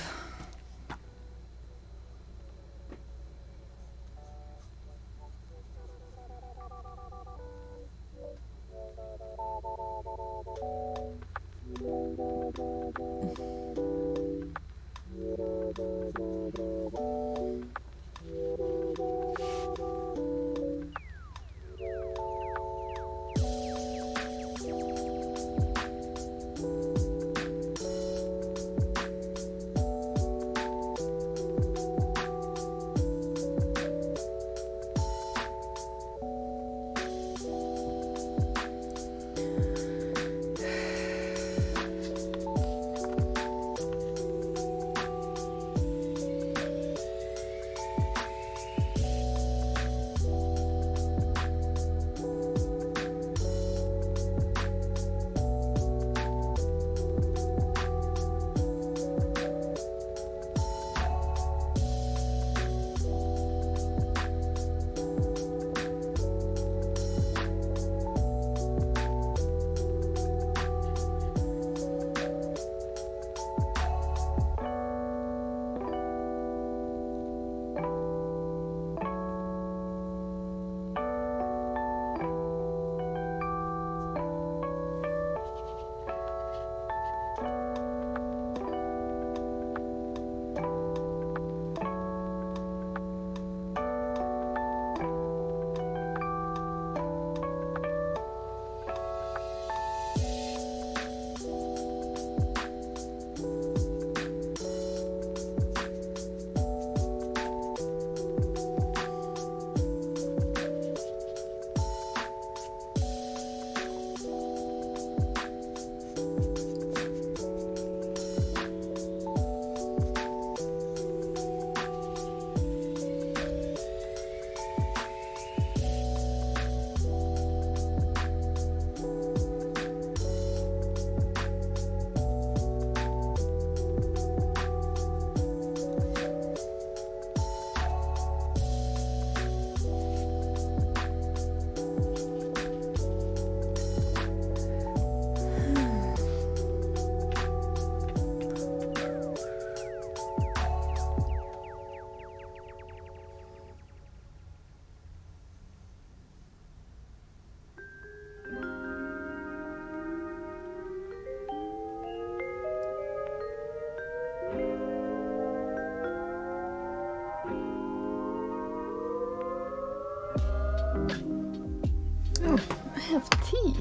have tea.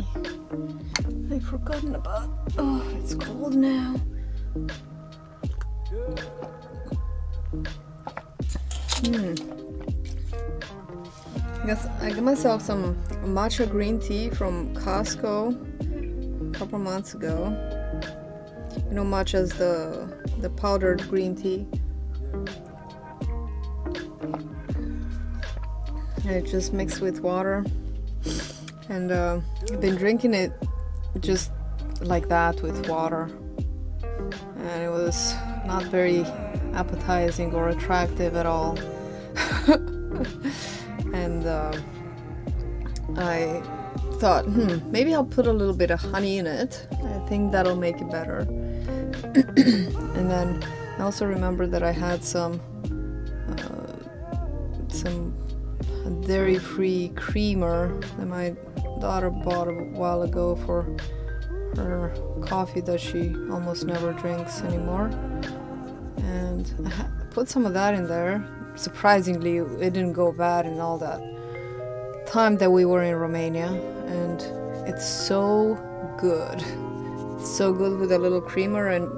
I've forgotten about. Oh, it's cold now. I got myself some matcha green tea from Costco a couple months ago. You know, matcha is the powdered green tea. And it just mixed with water, and I've been drinking it just like that with water, and it was not very appetizing or attractive at all. And I thought, maybe I'll put a little bit of honey in it. I think that'll make it better. And then I also remember that I had some dairy-free creamer that my daughter bought a while ago for her coffee that she almost never drinks anymore, and I put some of that in there. Surprisingly, it didn't go bad in all that time that we were in Romania, and it's so good. It's so good with a little creamer and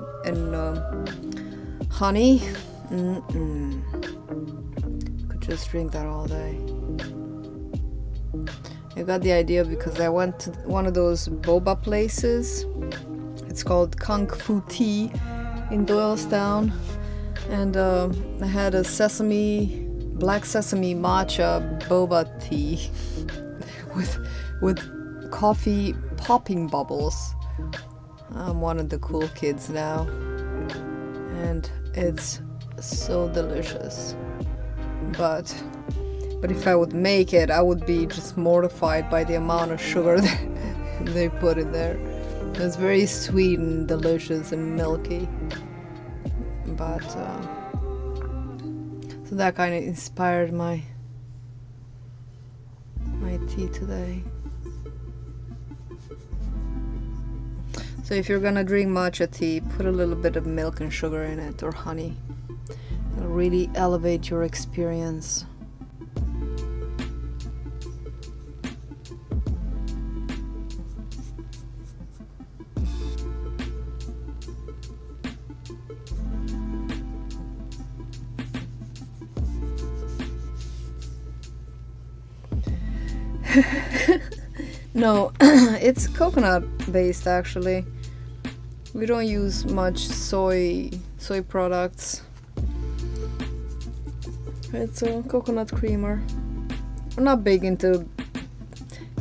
honey. Could just drink that all day. I got the idea because I went to one of those boba places. It's called Kung Fu Tea in Doylestown, and I had a black sesame matcha boba tea with coffee popping bubbles. I'm one of the cool kids now, and it's so delicious. But if I would make it, I would be just mortified by the amount of sugar that they put in there. It's very sweet and delicious and milky. But so that kind of inspired my tea today. So if you're gonna drink matcha tea, put a little bit of milk and sugar in it, or honey. It'll really elevate your experience. No, it's coconut based actually. We don't use much soy products. It's a coconut creamer. I'm not big into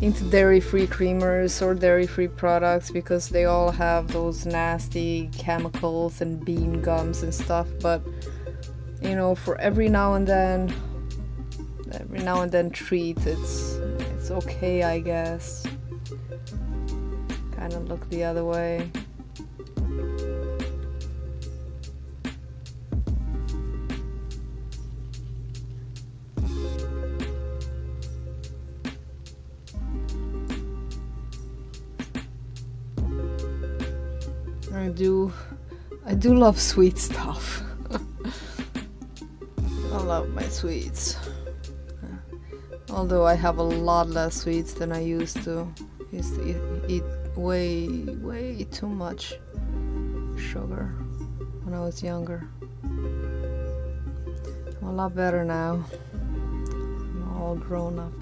dairy-free creamers or dairy-free products because they all have those nasty chemicals and bean gums and stuff, but you know, for every now and then treat, it's okay, I guess. Kind of look the other way. I do love sweet stuff. I love my sweets. Although I have a lot less sweets than I used to. I used to eat way too much sugar when I was younger. I'm a lot better now. I'm all grown up.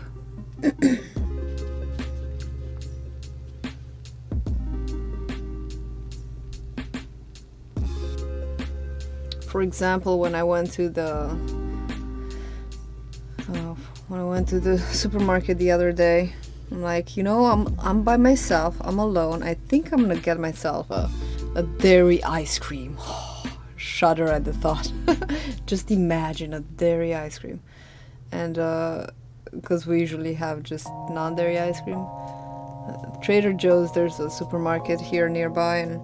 For example, when I went to the supermarket the other day, I'm like, you know, I'm by myself, I'm alone. I think I'm gonna get myself a dairy ice cream. Shudder at the thought. Just imagine a dairy ice cream. And because we usually have just non-dairy ice cream. Trader Joe's, there's a supermarket here nearby, and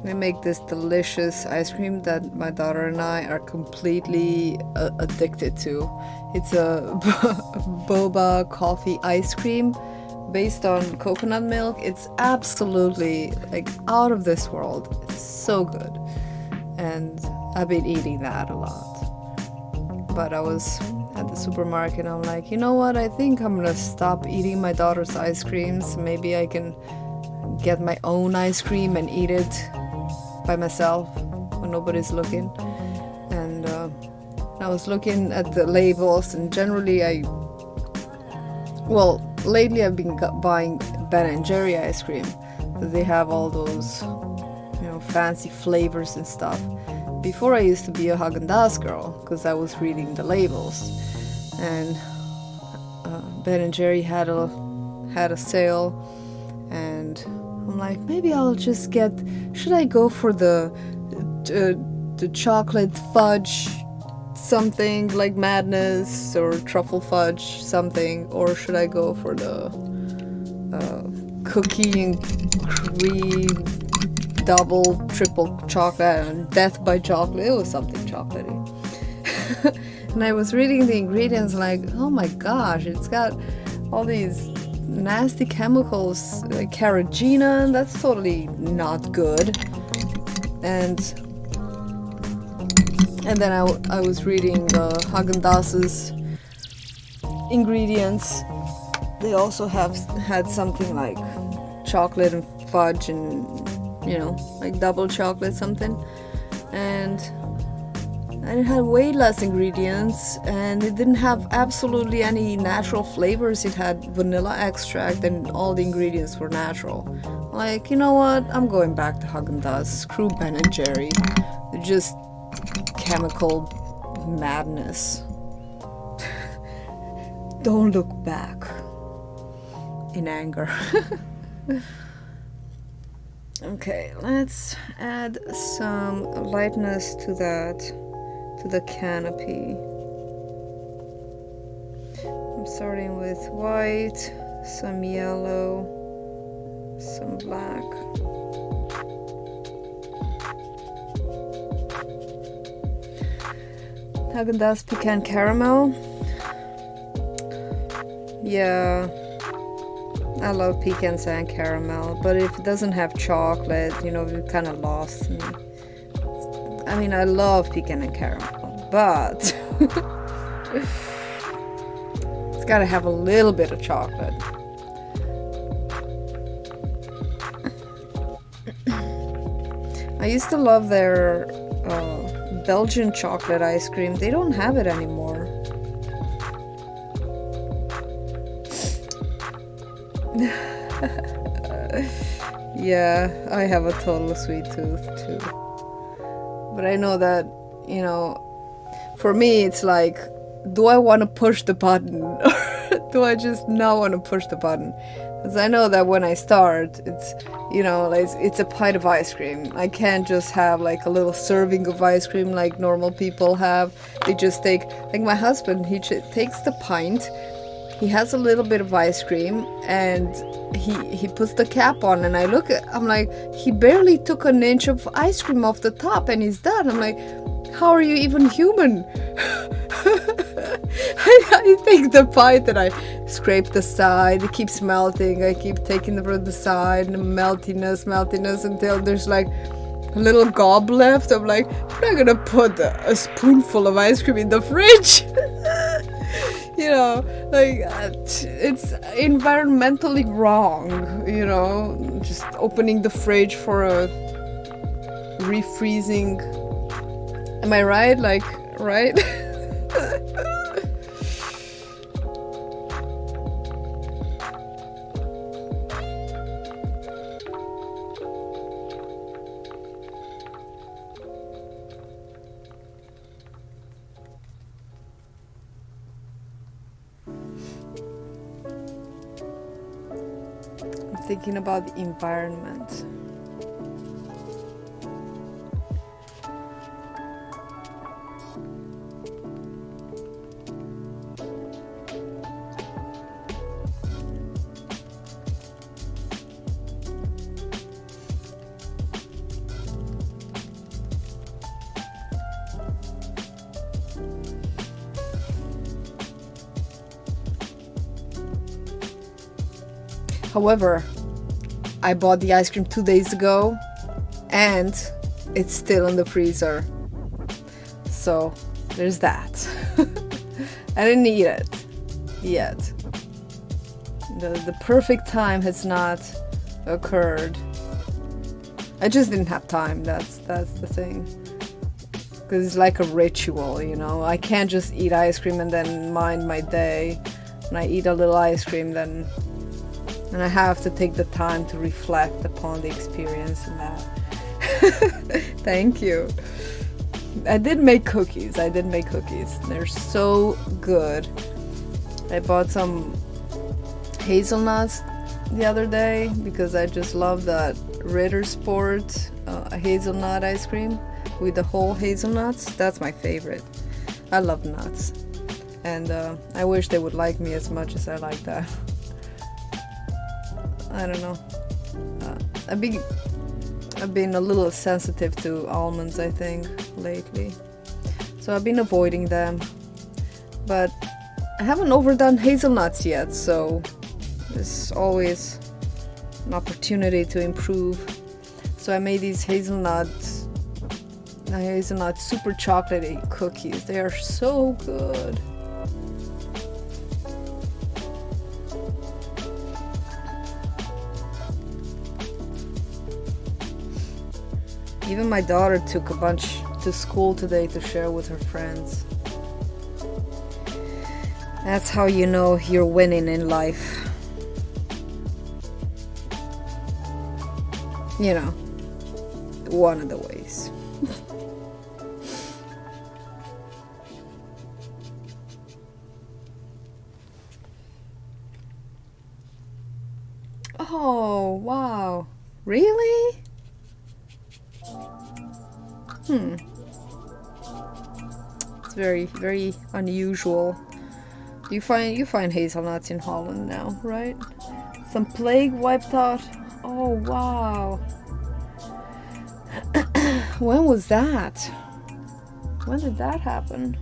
they make this delicious ice cream that my daughter and I are completely addicted to. It's a boba coffee ice cream based on coconut milk. It's absolutely like out of this world. It's so good. And I've been eating that a lot. but I was at the supermarket and I'm like, you know what, I think I'm gonna stop eating my daughter's ice creams. Maybe I can get my own ice cream and eat it by myself when nobody's looking. And I was looking at the labels, and generally lately I've been buying Ben & Jerry ice cream. They have all those, fancy flavors and stuff. Before I used to be a Haagen-Dazs girl because I was reading the labels, and Ben & Jerry had a sale, and I'm like, maybe I'll just should I go for the chocolate fudge something like Madness or truffle fudge something, or should I go for the cookie and cream double triple chocolate and death by chocolate? It was something chocolatey. And I was reading the ingredients like, oh my gosh, it's got all these nasty chemicals like carrageenan. That's totally not good. And then I was reading Haagen-Dazs's ingredients. They also had something like chocolate and fudge and like double chocolate something, and it had way less ingredients, and it didn't have absolutely any natural flavors. It had vanilla extract and all the ingredients were natural. Like, you know what, I'm going back to Haagen-Dazs. Screw Ben & Jerry. They're just chemical madness. Don't look back in anger. Okay, let's add some lightness to the canopy. I'm starting with white, some yellow, some black. Haagen-Dazs pecan caramel. Yeah, I love pecans and caramel, but if it doesn't have chocolate, you kind of lost me. I mean, I love pecan and caramel, but it's gotta have a little bit of chocolate. I used to love their Belgian chocolate ice cream. They don't have it anymore. Yeah, I have a total sweet tooth too. But I know that, for me it's like, do I want to push the button or do I just not want to push the button? Because I know that when I start, it's, it's a pint of ice cream. I can't just have like a little serving of ice cream like normal people have. They just take, like my husband, he takes the pint, he has a little bit of ice cream, and he puts the cap on, and I'm like, he barely took an inch of ice cream off the top and he's done. I'm like, how are you even human? I take the pint and I scrape the side, it keeps melting, I keep taking it from the side, and meltiness until there's like a little gob left. I'm like, I'm not gonna put a spoonful of ice cream in the fridge. It's environmentally wrong, just opening the fridge for a refreezing. Am I right? Right? I'm thinking about the environment. However, I bought the ice cream 2 days ago and it's still in the freezer. So there's that. I didn't eat it yet. The perfect time has not occurred. I just didn't have time. That's the thing. Because it's like a ritual, you know. I can't just eat ice cream and then mind my day. When I eat a little ice cream, then I have to take the time to reflect upon the experience and that. Thank you. I did make cookies. They're so good. I bought some hazelnuts the other day because I just love that Ritter Sport hazelnut ice cream with the whole hazelnuts. That's my favorite. I love nuts, and I wish they would like me as much as I like that. I don't know. I've been a little sensitive to almonds, I think, lately, so I've been avoiding them, but I haven't overdone hazelnuts yet, so there's always an opportunity to improve. So I made these hazelnut super chocolatey cookies. They are so good. Even my daughter took a bunch to school today to share with her friends. That's how you know you're winning in life. You know, one of the ways. Oh, wow. Really? It's very, very unusual. You find hazelnuts in Holland now, right? Some plague wiped out. Oh, wow. When was that? When did that happen?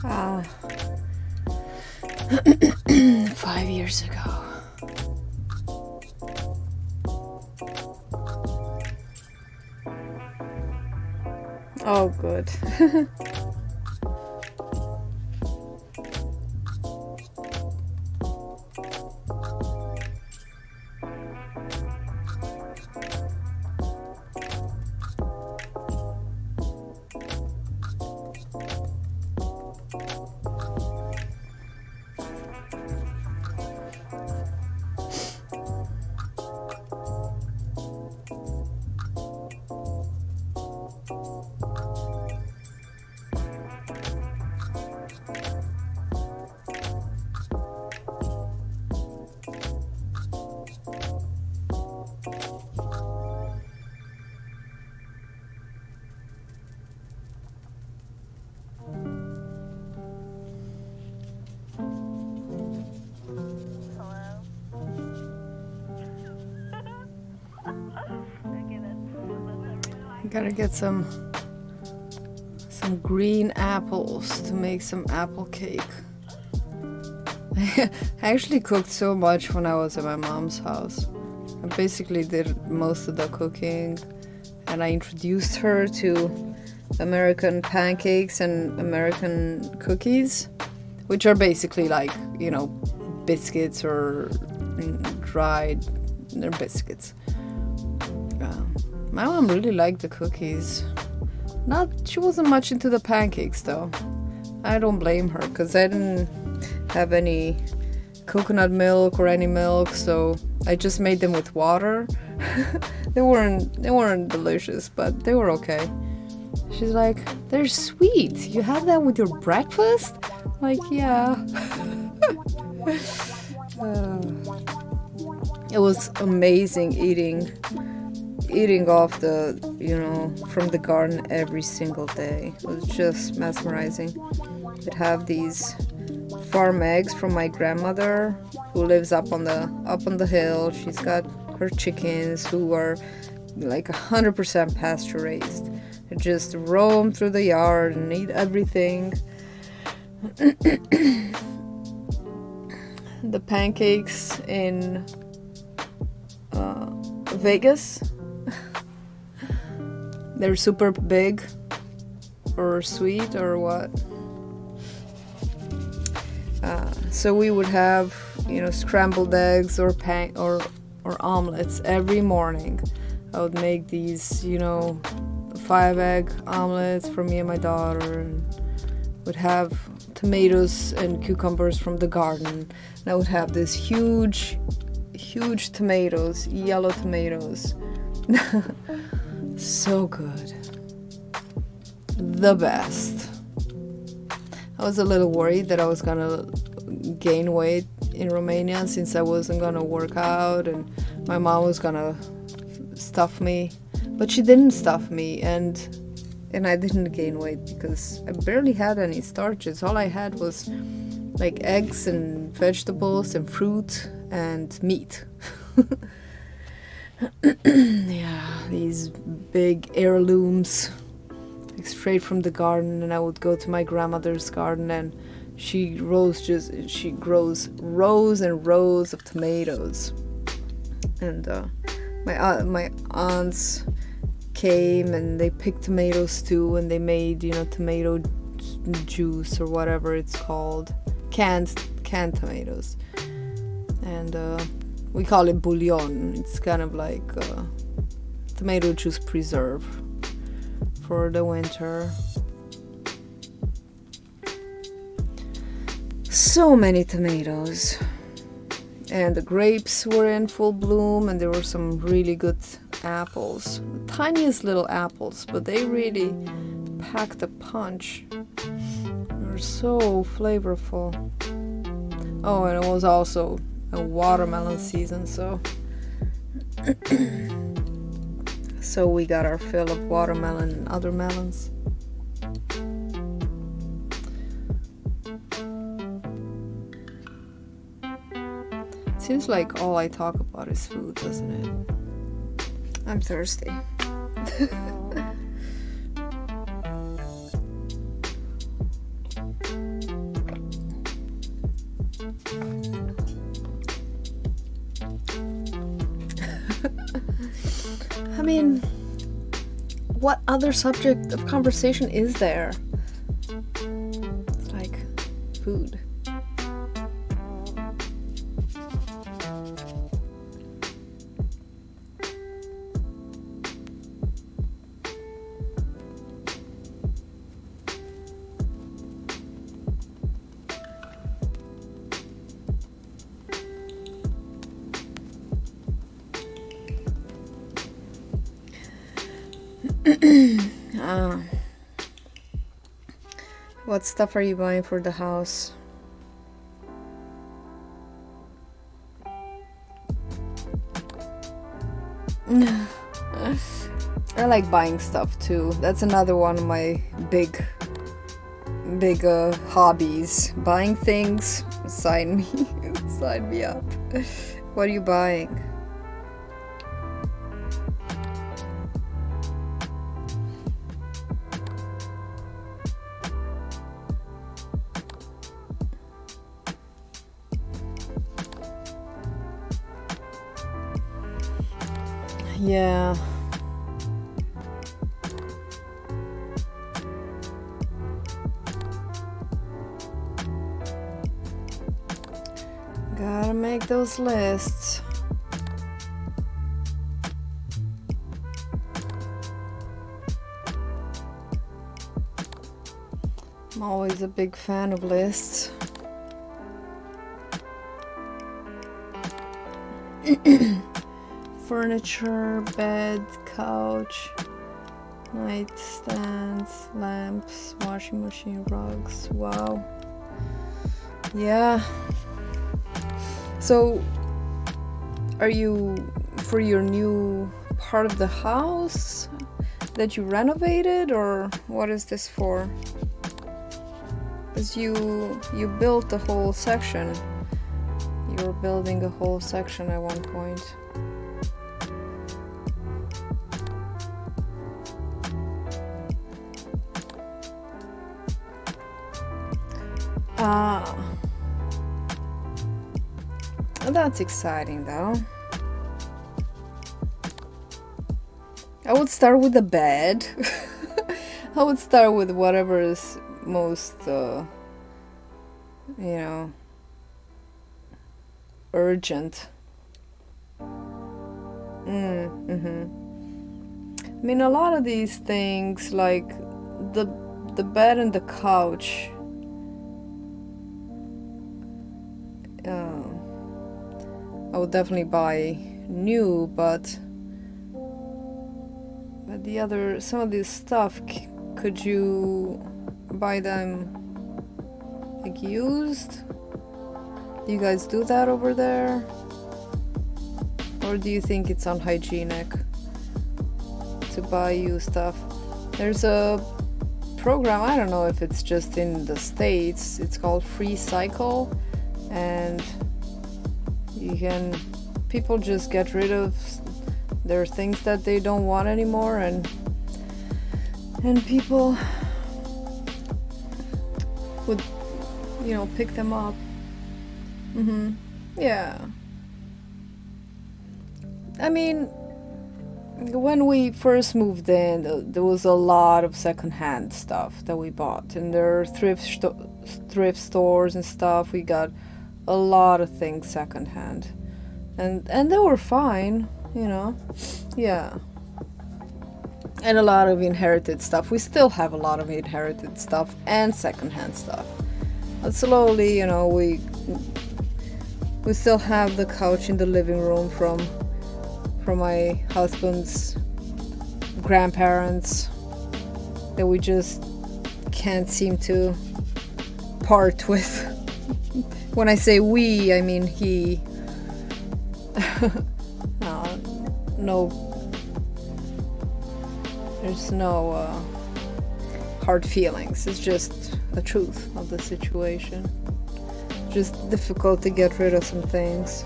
Ah. 5 years ago. Oh, good. Gotta get some green apples to make some apple cake. I actually cooked so much when I was at my mom's house. I basically did most of the cooking, and I introduced her to American pancakes and American cookies, which are basically like, you know, biscuits or dried, they're biscuits. My mom really liked the cookies. She wasn't much into the pancakes though. I don't blame her, because I didn't have any coconut milk or any milk, so I just made them with water. They weren't delicious, but they were okay. She's like, they're sweet. You have that with your breakfast? Like, yeah. It was amazing eating off the, from the garden every single day. It was just mesmerizing. I'd have these farm eggs from my grandmother, who lives up on the hill. She's got her chickens who are like 100% pasture raised. They just roam through the yard and eat everything. The pancakes in Vegas, they're super big or sweet or what. So we would have, scrambled eggs or omelets every morning. I would make these, 5-egg omelets for me and my daughter, and would have tomatoes and cucumbers from the garden. And I would have this huge tomatoes, yellow tomatoes. So good. The best. I was a little worried that I was gonna gain weight in Romania, since I wasn't gonna work out and my mom was gonna stuff me, but she didn't stuff me, and I didn't gain weight because I barely had any starches. All I had was like eggs and vegetables and fruit and meat. Yeah, these big heirlooms, like straight from the garden. And I would go to my grandmother's garden, and she grows rows and rows of tomatoes. And my aunts came and they picked tomatoes too, and they made tomato juice or whatever it's called, canned tomatoes, and we call it bouillon. It's kind of like tomato juice preserve for the winter. So many tomatoes, and the grapes were in full bloom, and there were some really good apples, the tiniest little apples, but they really packed a punch. They were so flavorful. Oh, and it was also a watermelon season, so so we got our fill of watermelon and other melons. Seems like all I talk about is food, doesn't it? I'm thirsty. I mean, what other subject of conversation is there? It's like food. What stuff are you buying for the house? I like buying stuff too. That's another one of my big hobbies. Buying things. Sign me up. What are you buying? Yeah. Gotta make those lists. I'm always a big fan of lists. Furniture, bed, couch, nightstands, lamps, washing machine, rugs. Wow. Yeah. So, are you for your new part of the house that you renovated, or what is this for? Because you built a whole section. You were building a whole section at one point. Ah, that's exciting though. I would start with the bed. I would start with whatever is most, urgent. I mean, a lot of these things, like the bed and the couch, I would definitely buy new, but some of this stuff, could you buy them like used? Do you guys do that over there? Or do you think it's unhygienic to buy used stuff? There's a program, I don't know if it's just in the States, it's called Free Cycle, and people just get rid of their things that they don't want anymore, and people would, pick them up. Yeah. I mean, when we first moved in, there was a lot of secondhand stuff that we bought, and there are thrift stores and stuff. We got a lot of things secondhand, and they were fine, yeah. And a lot of inherited stuff. We still have a lot of inherited stuff and secondhand stuff, but slowly, we still have the couch in the living room from my husband's grandparents that we just can't seem to part with. When I say we, I mean he. No, there's no hard feelings. It's just the truth of the situation. Just difficult to get rid of some things.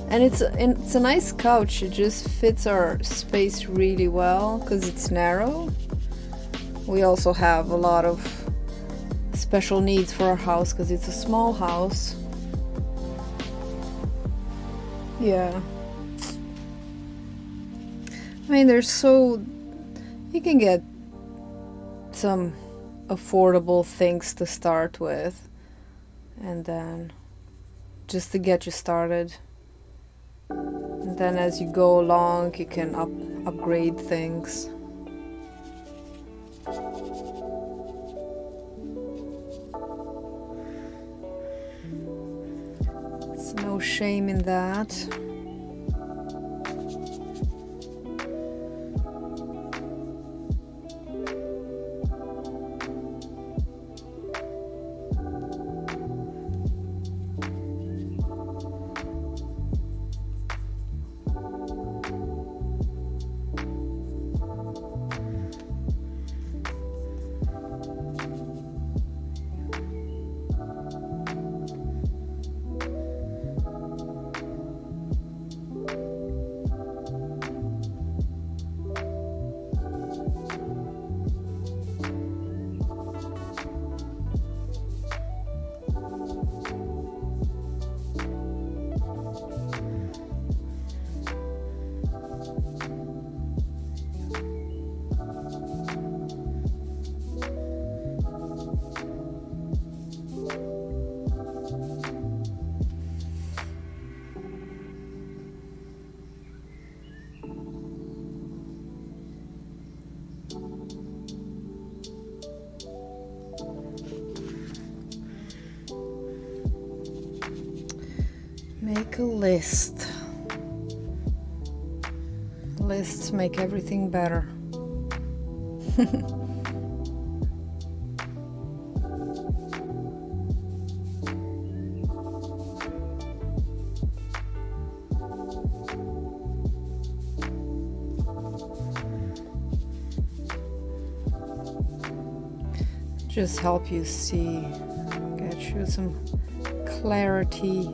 And it's a nice couch. It just fits our space really well because it's narrow. We also have a lot of special needs for our house because it's a small house. Yeah. I mean, you can get some affordable things to start with, and then just to get you started. And then as you go along, you can upgrade things. There's no shame in that. make a list. Lists make everything better. Just help you see, get you some clarity.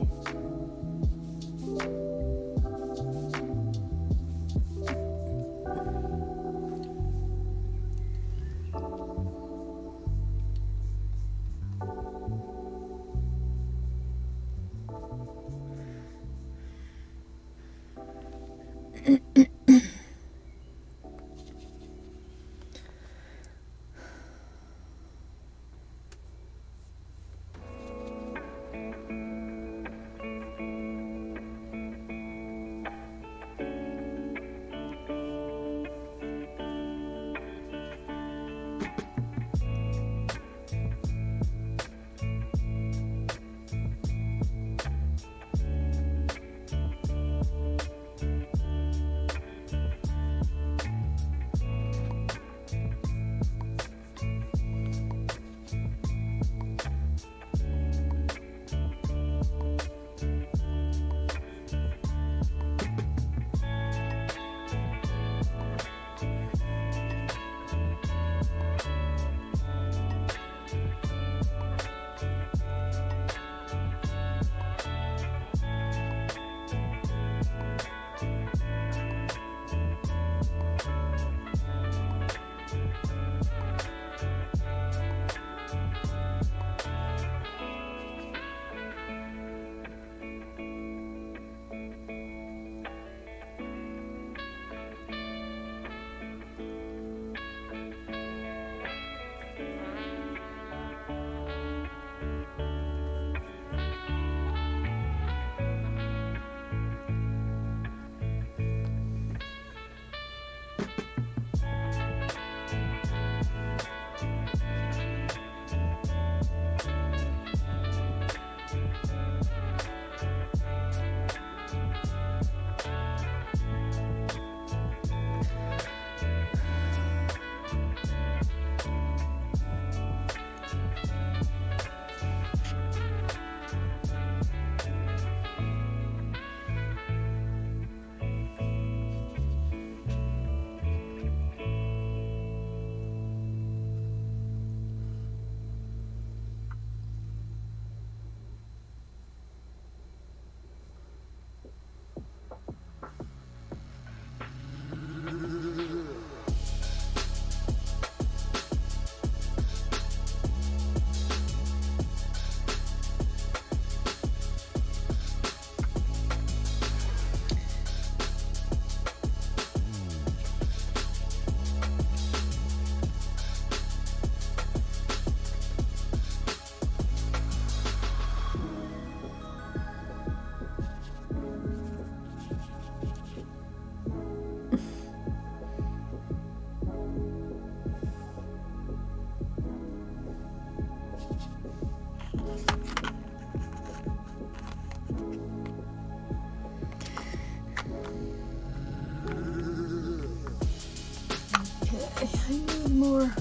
I need more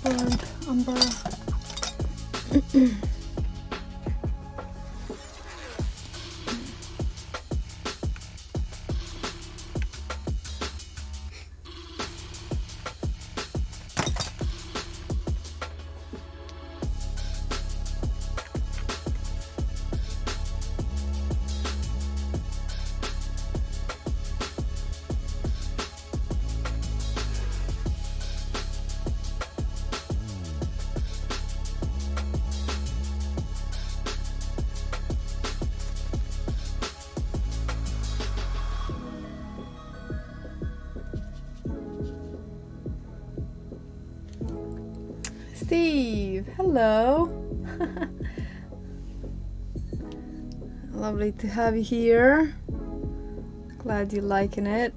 burnt umber. Steve, hello. Lovely to have you here. Glad you're liking it.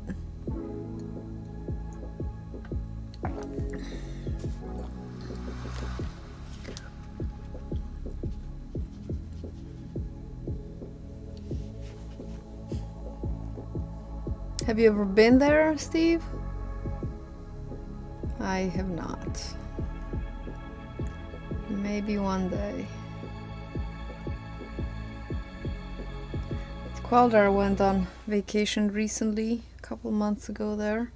Have you ever been there, Steve? I have not. Maybe one day. Qualdar went on vacation recently, a couple months ago there.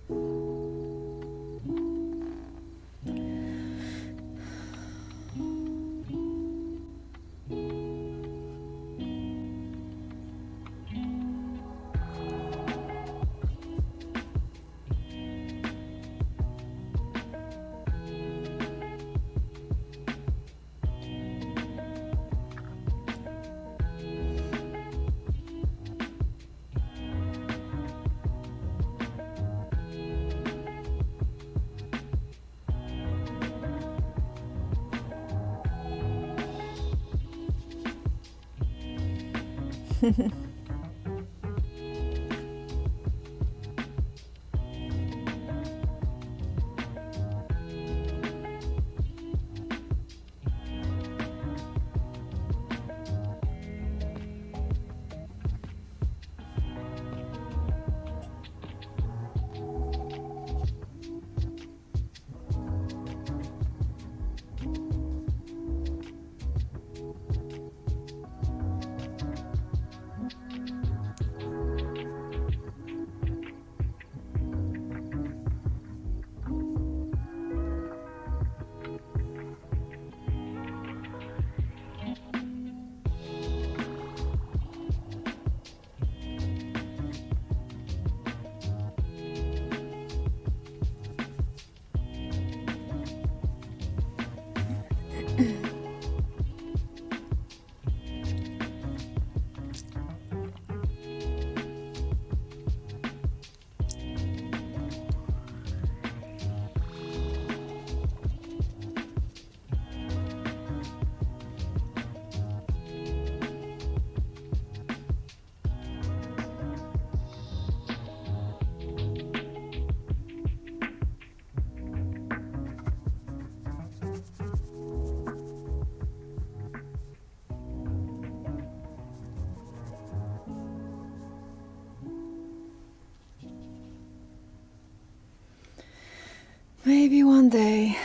Maybe one day.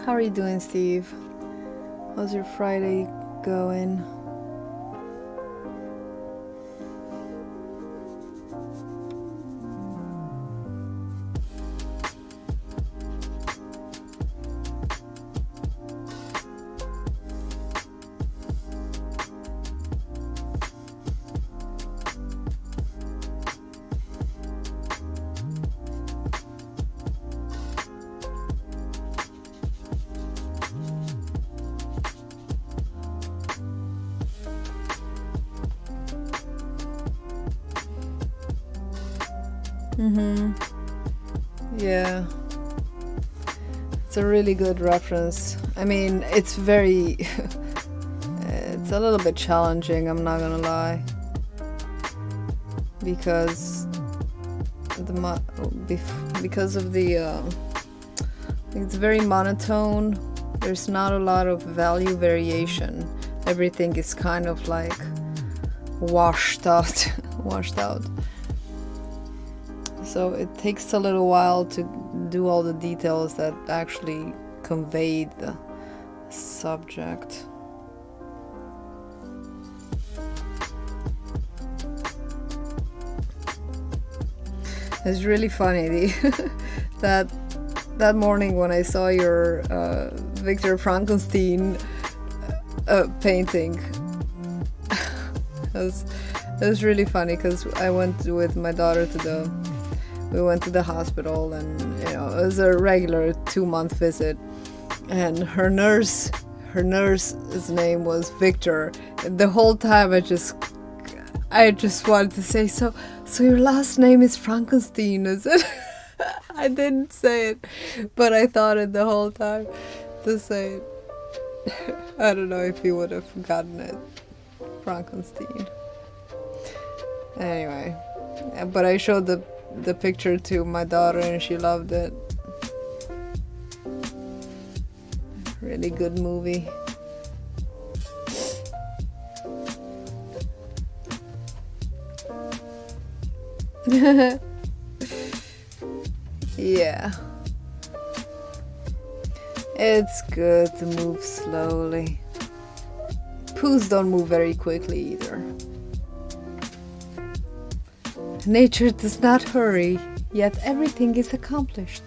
How are you doing, Steve? How's your Friday going? Yeah. It's a really good reference. I mean, it's very... it's a little bit challenging, I'm not gonna lie. Because of the... it's very monotone. There's not a lot of value variation. Everything is kind of like washed out. washed out. So it takes a little while to do all the details that actually convey the subject. It's really funny that morning when I saw your Victor Frankenstein painting. It was really funny because I went with my daughter we went to the hospital, and you know, it was a regular 2-month visit, and her nurse's name was Victor, and the whole time I just wanted to say, so your last name is Frankenstein, is it? I didn't say it, but I thought it the whole time to say it. I don't know if he would have gotten it, Frankenstein. Anyway, but I showed the picture to my daughter and she loved it. Really good movie. Yeah. It's good to move slowly. Poos don't move very quickly either. Nature does not hurry, yet everything is accomplished.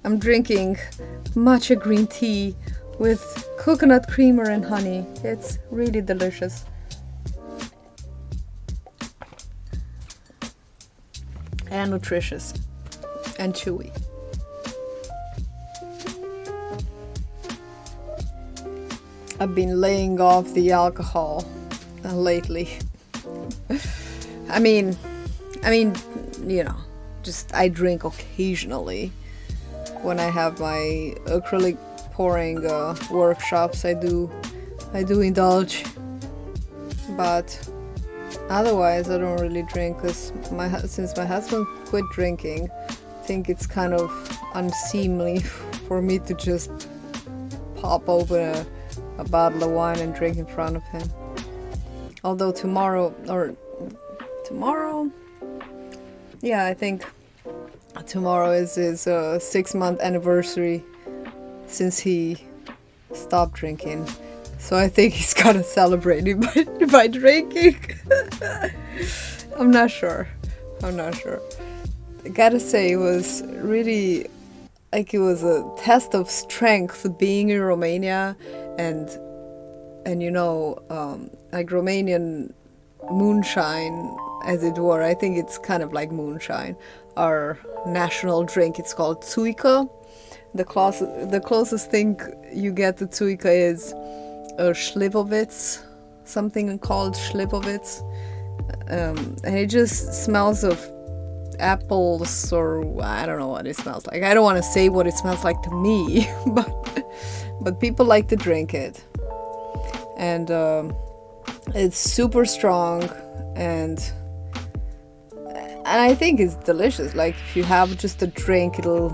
I'm drinking matcha green tea with coconut creamer and honey. It's really delicious. And nutritious. And chewy. I've been laying off the alcohol lately. I mean, you know, just I drink occasionally. When I have my acrylic pouring workshops, I do indulge. But otherwise, I don't really drink because since my husband quit drinking, I think it's kind of unseemly for me to just pop open a bottle of wine and drink in front of him. Although tomorrow, yeah, I think tomorrow is his 6-month anniversary since he stopped drinking. So I think he's gonna celebrate it by drinking. I'm not sure. I gotta say, it was really like it was a test of strength being in Romania and you know, like Romanian moonshine, as it were. I think it's kind of like moonshine. Our national drink, it's called tsuika. The closest thing you get to tsuika is a Slivovitz, something called Slivovitz. And it just smells of apples, or I don't know what it smells like. I don't want to say what it smells like to me, but people like to drink it. And it's super strong, and I think it's delicious. Like if you have just a drink, it'll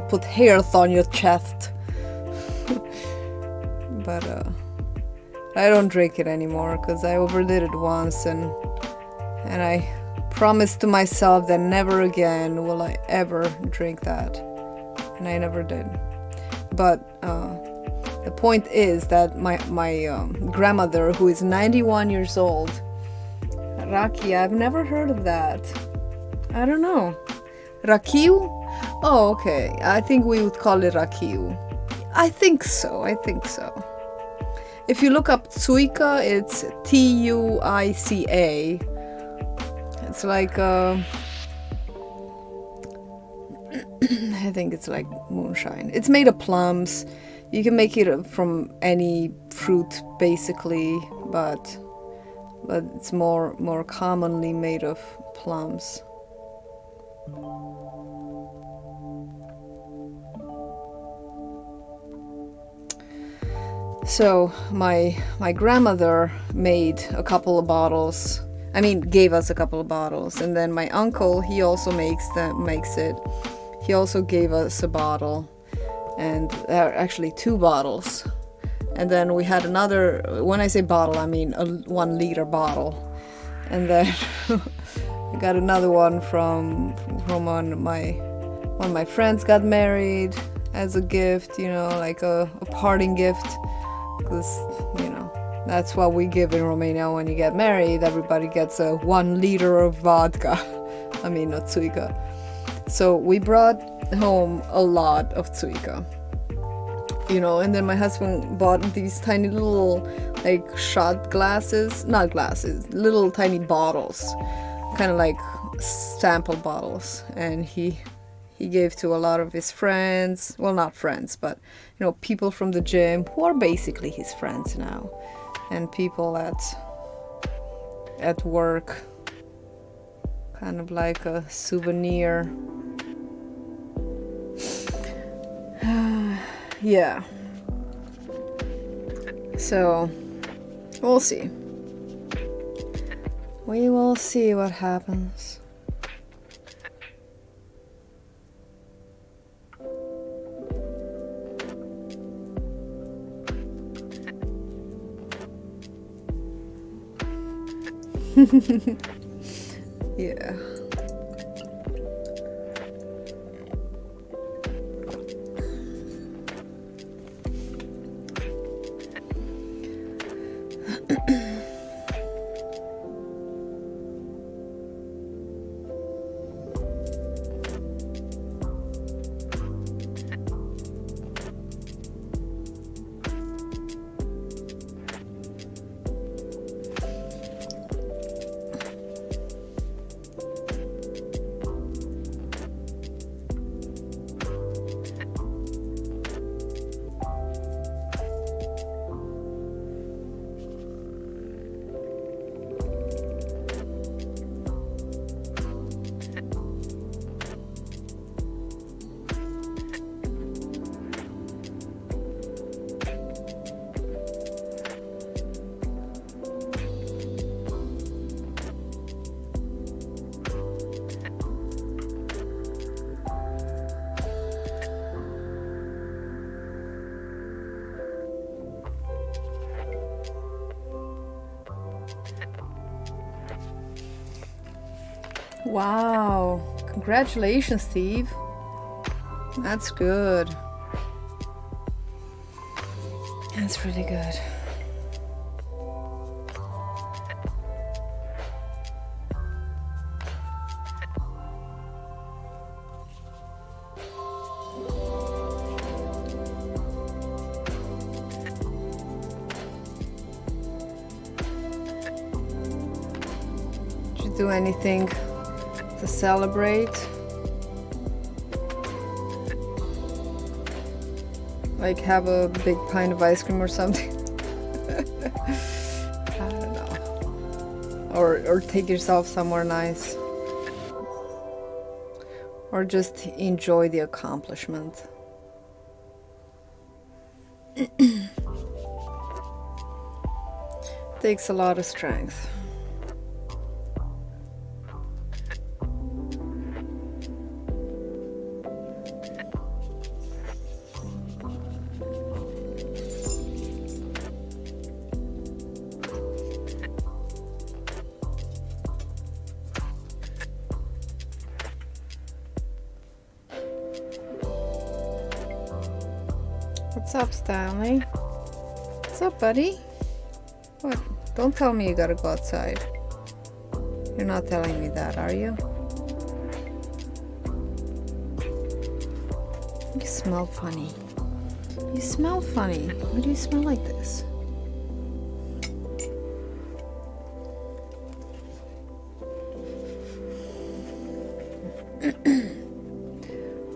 put hairs on your chest. But I don't drink it anymore because I overdid it once, and I promised to myself that never again will I ever drink that, and I never did. But the point is that my grandmother, who is 91 years old, Raki, I've never heard of that. I don't know. Rakiu? Oh, okay. I think we would call it Rakiu. I think so. If you look up Tsuika, it's Tuica. It's like I think it's like moonshine. It's made of plums. You can make it from any fruit basically, but it's more commonly made of plums. So my grandmother made a couple of bottles. I mean, gave us a couple of bottles, and then my uncle, he also makes it. He also gave us a bottle, and actually 2 bottles. And then we had another. When I say bottle, I mean a 1 liter bottle. And then I got another one from one of my friends got married as a gift, you know, like a parting gift. Because, you know, that's what we give in Romania when you get married. Everybody gets a 1 liter of vodka. I mean, not tsuika. So we brought home a lot of tsuika. You know, and then my husband bought these tiny little, like, shot glasses. Not glasses, little tiny bottles. Kind of like sample bottles. And he gave to a lot of his friends. Well, not friends, but, you know, people from the gym who are basically his friends now. And people at work. Kind of like a souvenir Yeah. So we'll see. We will see what happens. Yeah. Wow, congratulations, Steve. That's good. That's really good. Did you do anything to celebrate? Like have a big pint of ice cream or something? I don't know. Or take yourself somewhere nice. Or just enjoy the accomplishment. Takes a lot of strength. What's up, Stanley? What's up, buddy? What? Don't tell me you gotta go outside. You're not telling me that, are you? You smell funny. You smell funny. Why do you smell like this?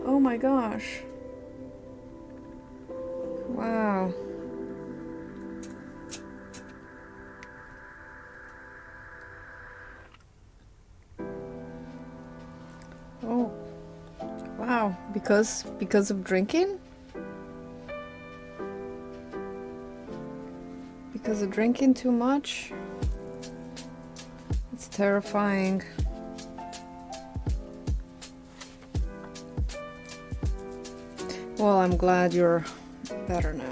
Oh my gosh. Wow. Oh. Wow. Because of drinking? Because of drinking too much? It's terrifying. Well, I'm glad you're better now.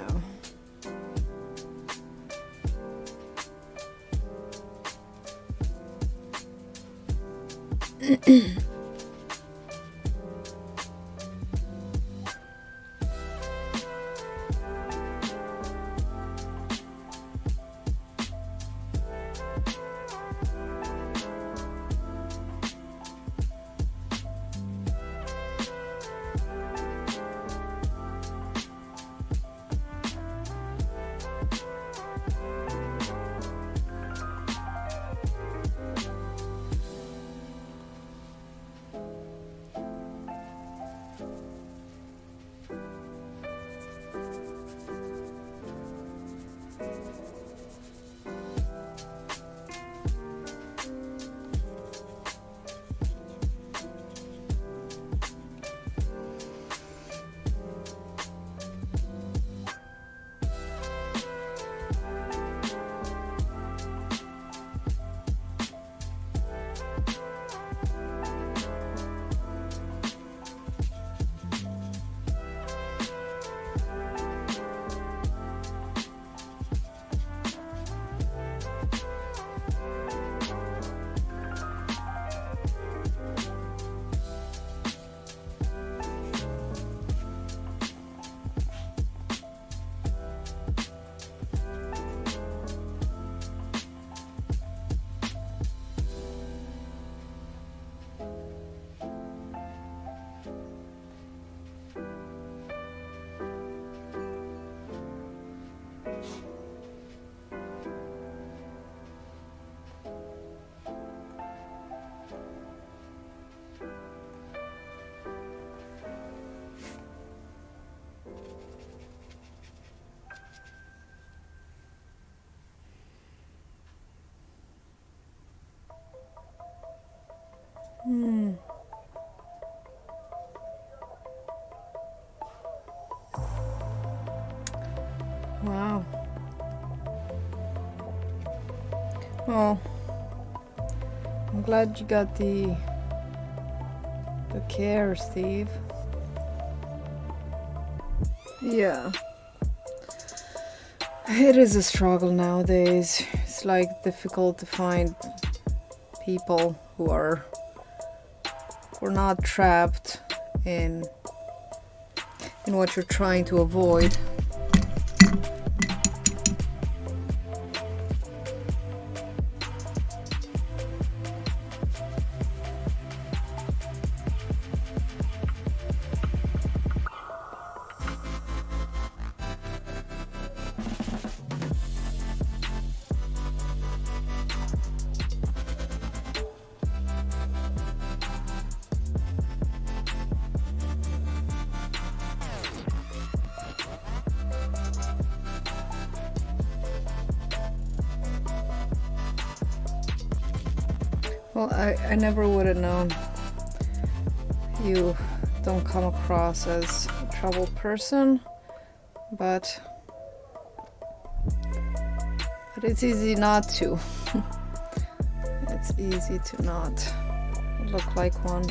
Wow. Well, I'm glad you got the care, Steve. Yeah. It is a struggle nowadays. It's like difficult to find people who are not trapped in what you're trying to avoid. Well, I never would have known. You don't come across as a troubled person, but it's easy not to. It's easy to not look like one.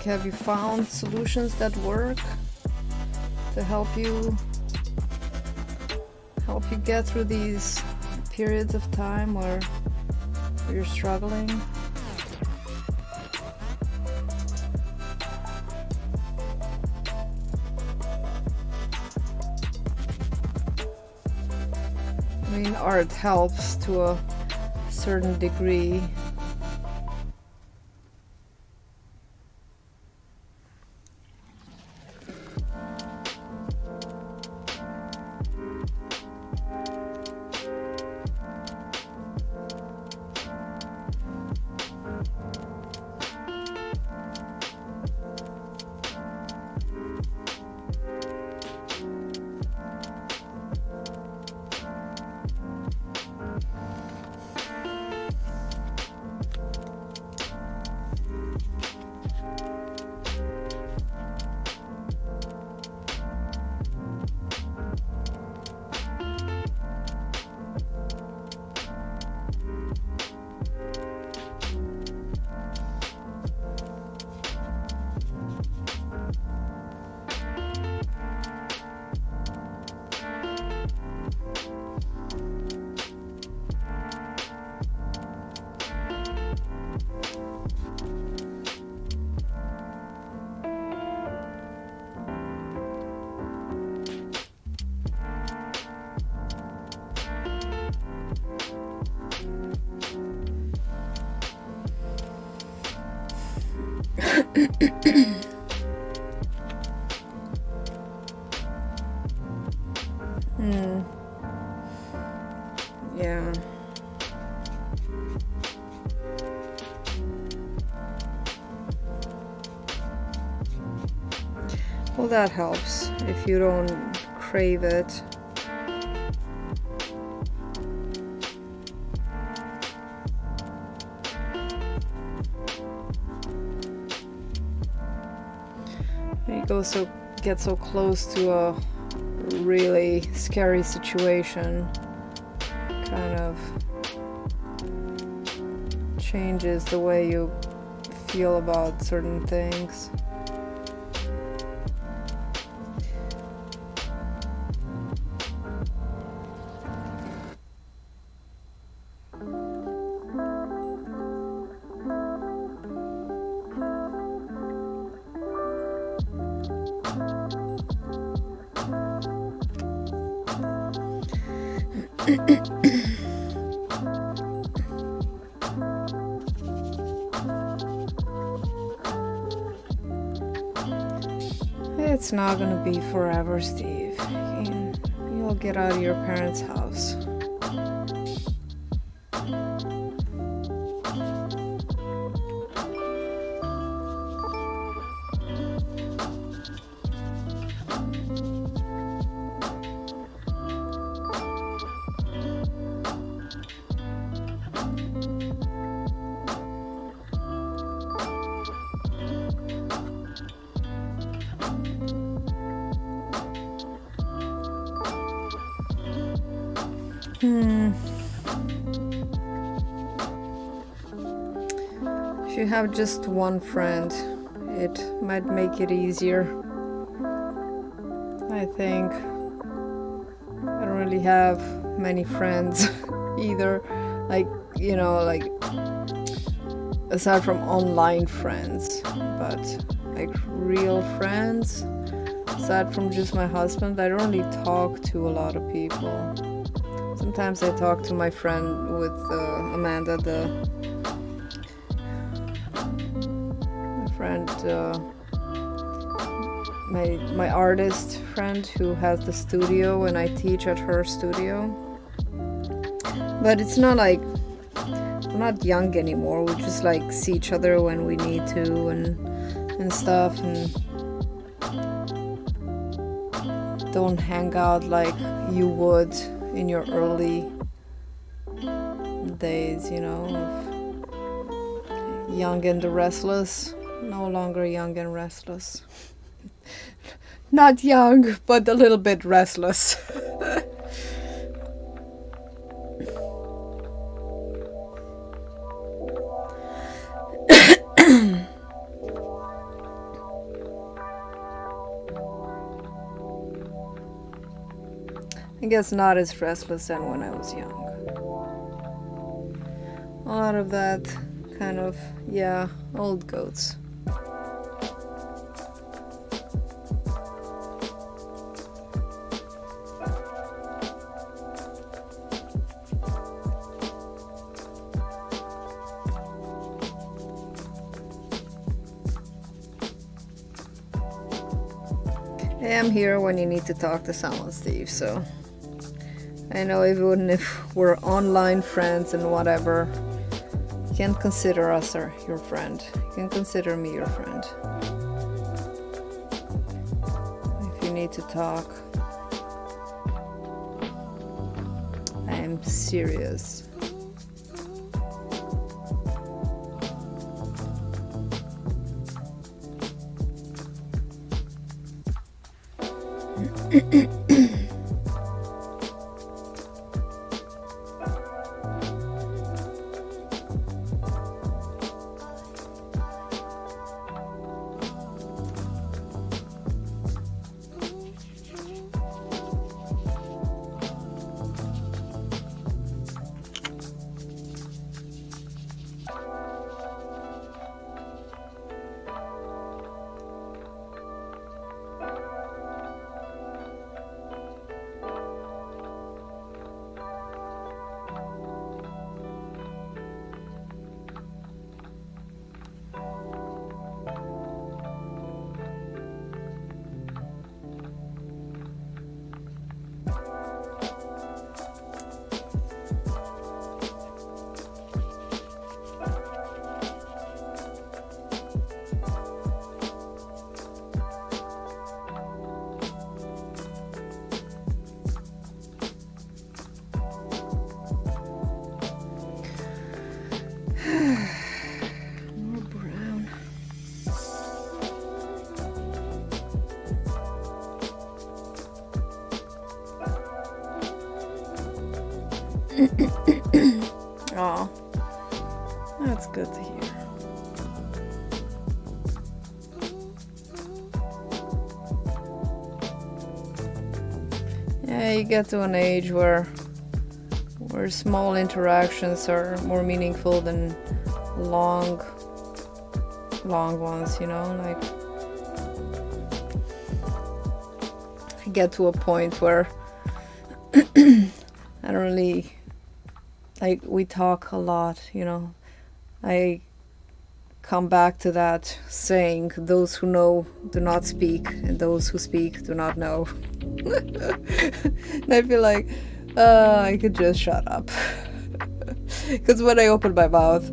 Have you found solutions that work to help you get through these periods of time where you're struggling? I mean, art helps to a certain degree. Yeah. Well, that helps if you don't crave it. You get so close to a really scary situation, kind of changes the way you feel about certain things. It's not gonna be forever, Steve. You'll get out of your parents' house. If you have just one friend, it might make it easier. I think I don't really have many friends either. Like, you know, like aside from online friends, but like real friends, aside from just my husband, I don't really talk to a lot of people. Sometimes I talk to my friend with Amanda, my artist friend who has the studio, and I teach at her studio. But it's not like we're not young anymore. We just like see each other when we need to and stuff, and don't hang out like you would in your early days, you know, of Young and the Restless. No longer young and restless. Not young, but a little bit restless. I guess not as restless than when I was young. A lot of that kind of, yeah, old goats. Hey, I'm here when you need to talk to someone, Steve, so I know even if we're online friends and whatever, you can't consider us your friend. You can consider me your friend. If you need to talk, I am serious. More brown. Oh, that's good to hear. Yeah, you get to an age where small interactions are more meaningful than long ones, you know, like I get to a point where I don't really, like, we talk a lot, you know. I come back to that saying, those who know do not speak, and those who speak do not know. And I feel like I could just shut up. Because when I open my mouth,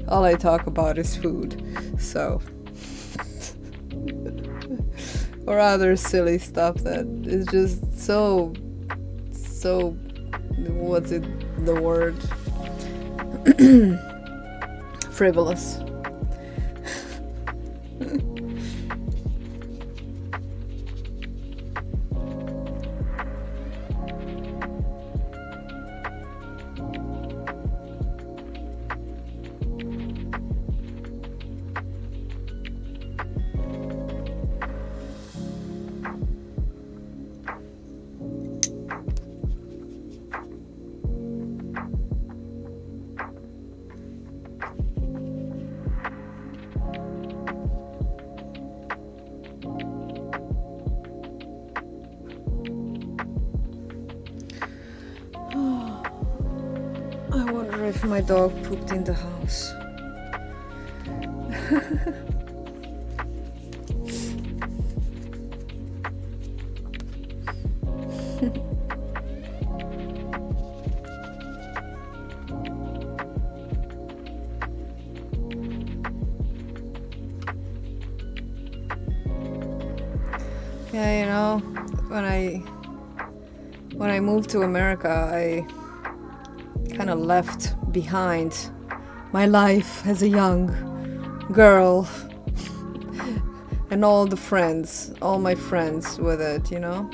all I talk about is food. So, or other silly stuff that is just so, what's it, the word? Frivolous. I wonder if my dog pooped in the house. Yeah, you know, when I moved to America, I kind of left behind my life as a young girl and all the friends, all my friends with it, you know.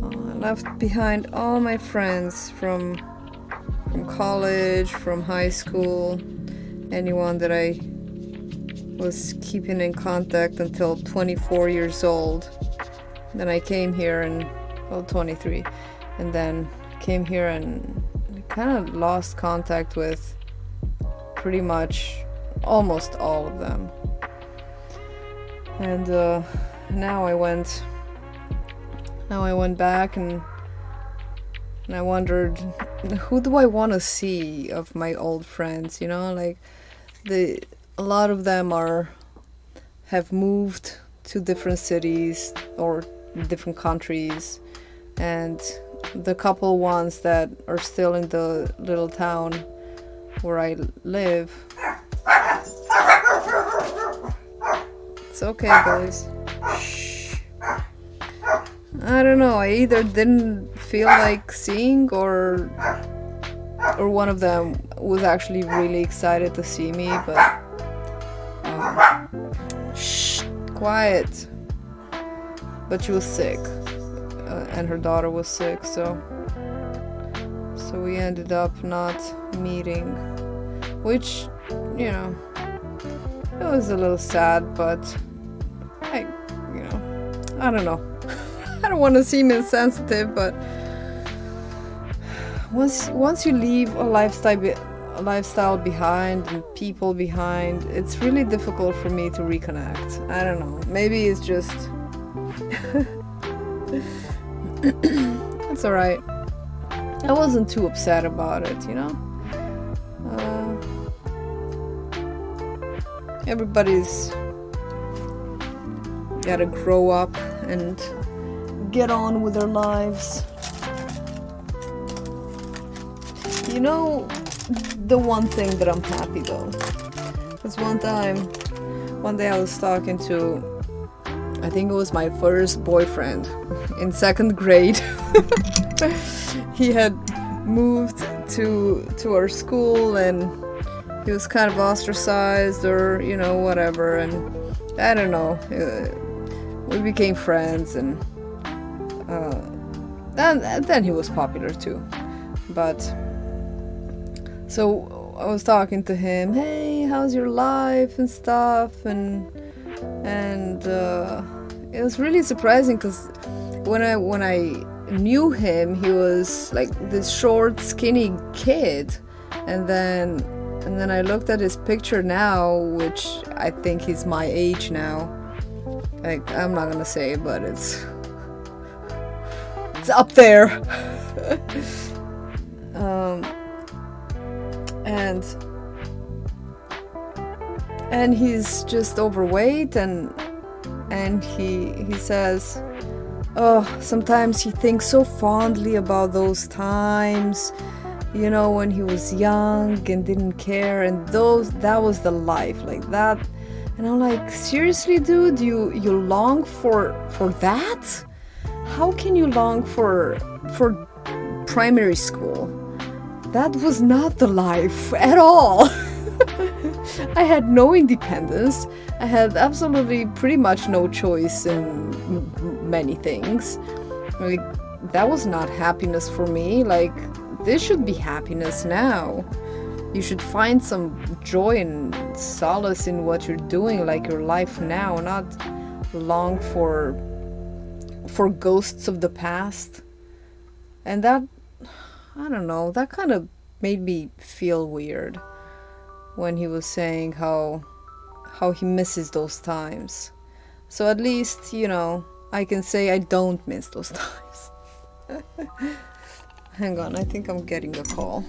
I left behind all my friends from college, from high school, anyone that I was keeping in contact until 24 years old. Then I came here and, well, 23, and then came here and kind of lost contact with pretty much almost all of them. And now I went back and I wondered, who do I want to see of my old friends, you know? Like, a lot of them have moved to different cities or different countries, and the couple ones that are still in the little town where I live. It's okay, boys. Shh. I don't know, I either didn't feel like seeing or one of them was actually really excited to see me, but shh, quiet. But she was sick, and her daughter was sick, so we ended up not meeting, which, you know, it was a little sad, but I don't know. I don't want to seem insensitive, but once you leave a lifestyle behind and people behind, it's really difficult for me to reconnect. I don't know. Maybe it's just it's alright. I wasn't too upset about it, you know. Everybody's gotta grow up and get on with their lives. You know, the one thing that I'm happy though, because one day I was talking to, I think it was my first boyfriend in 2nd grade. He had moved to our school and he was kind of ostracized, or, you know, whatever, and I don't know, we became friends, and then he was popular too. But so I was talking to him, hey, how's your life and stuff, and it was really surprising because when I knew him, he was like this short, skinny kid, and then I looked at his picture now, which I think he's my age now. Like, I'm not gonna say it, but it's up there. And he's just overweight, and he says, oh, sometimes he thinks so fondly about those times, you know, when he was young and didn't care, and that was the life, like that. And I'm like, seriously, dude, you long for that? How can you long for primary school? That was not the life at all. I had no independence. I had absolutely pretty much no choice in many things. Like, that was not happiness for me. Like, this should be happiness now. You should find some joy and solace in what you're doing, like your life now, not long for ghosts of the past. And that, I don't know, that kind of made me feel weird when he was saying how he misses those times. So at least, you know, I can say I don't miss those times. Hang on, I think I'm getting a call.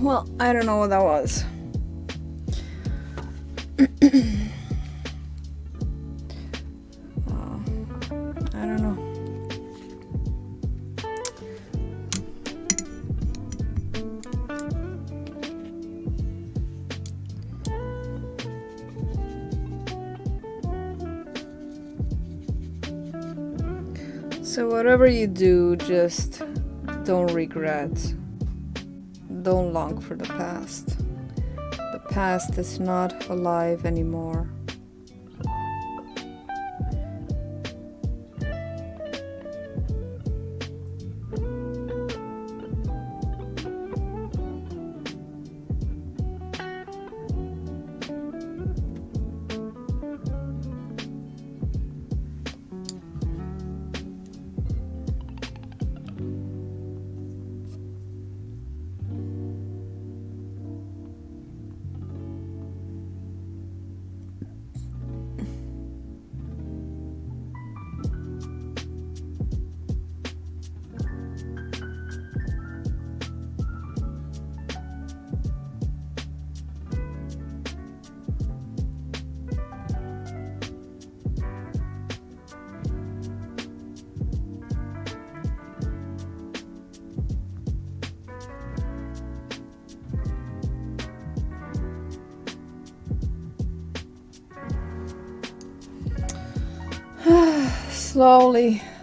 Well, I don't know what that was. I don't know. So whatever you do, just don't regret. Don't long for the past. The past is not alive anymore.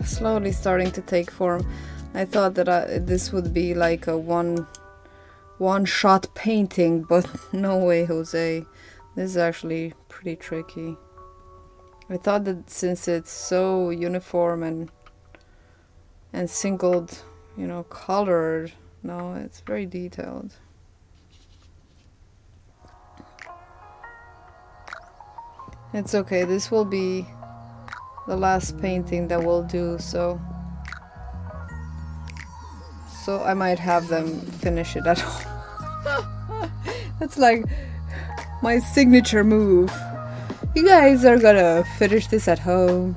Slowly starting to take form. I thought that this would be like a one-shot painting, but no way, Jose. This is actually pretty tricky. I thought that since it's so uniform and singled, you know, colored, no, it's very detailed. It's okay, this will be the last painting that we'll do, so I might have them finish it at home. That's like my signature move. You guys are gonna finish this at home.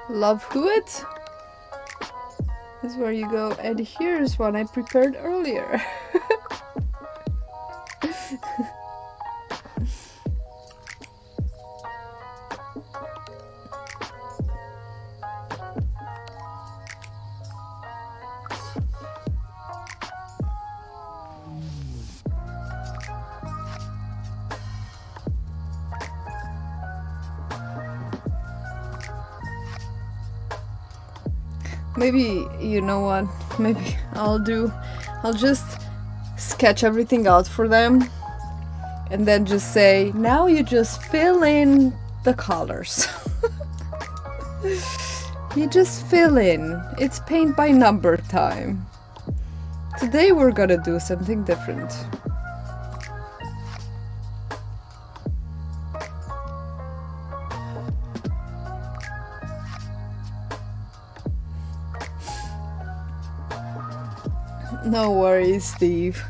Love Huet is where you go, and here's one I prepared earlier. Maybe, you know what, maybe I'll just sketch everything out for them and then just say, now you just fill in the colors. You just fill in. It's paint by number time. Today we're gonna do something different. No worries, Steve.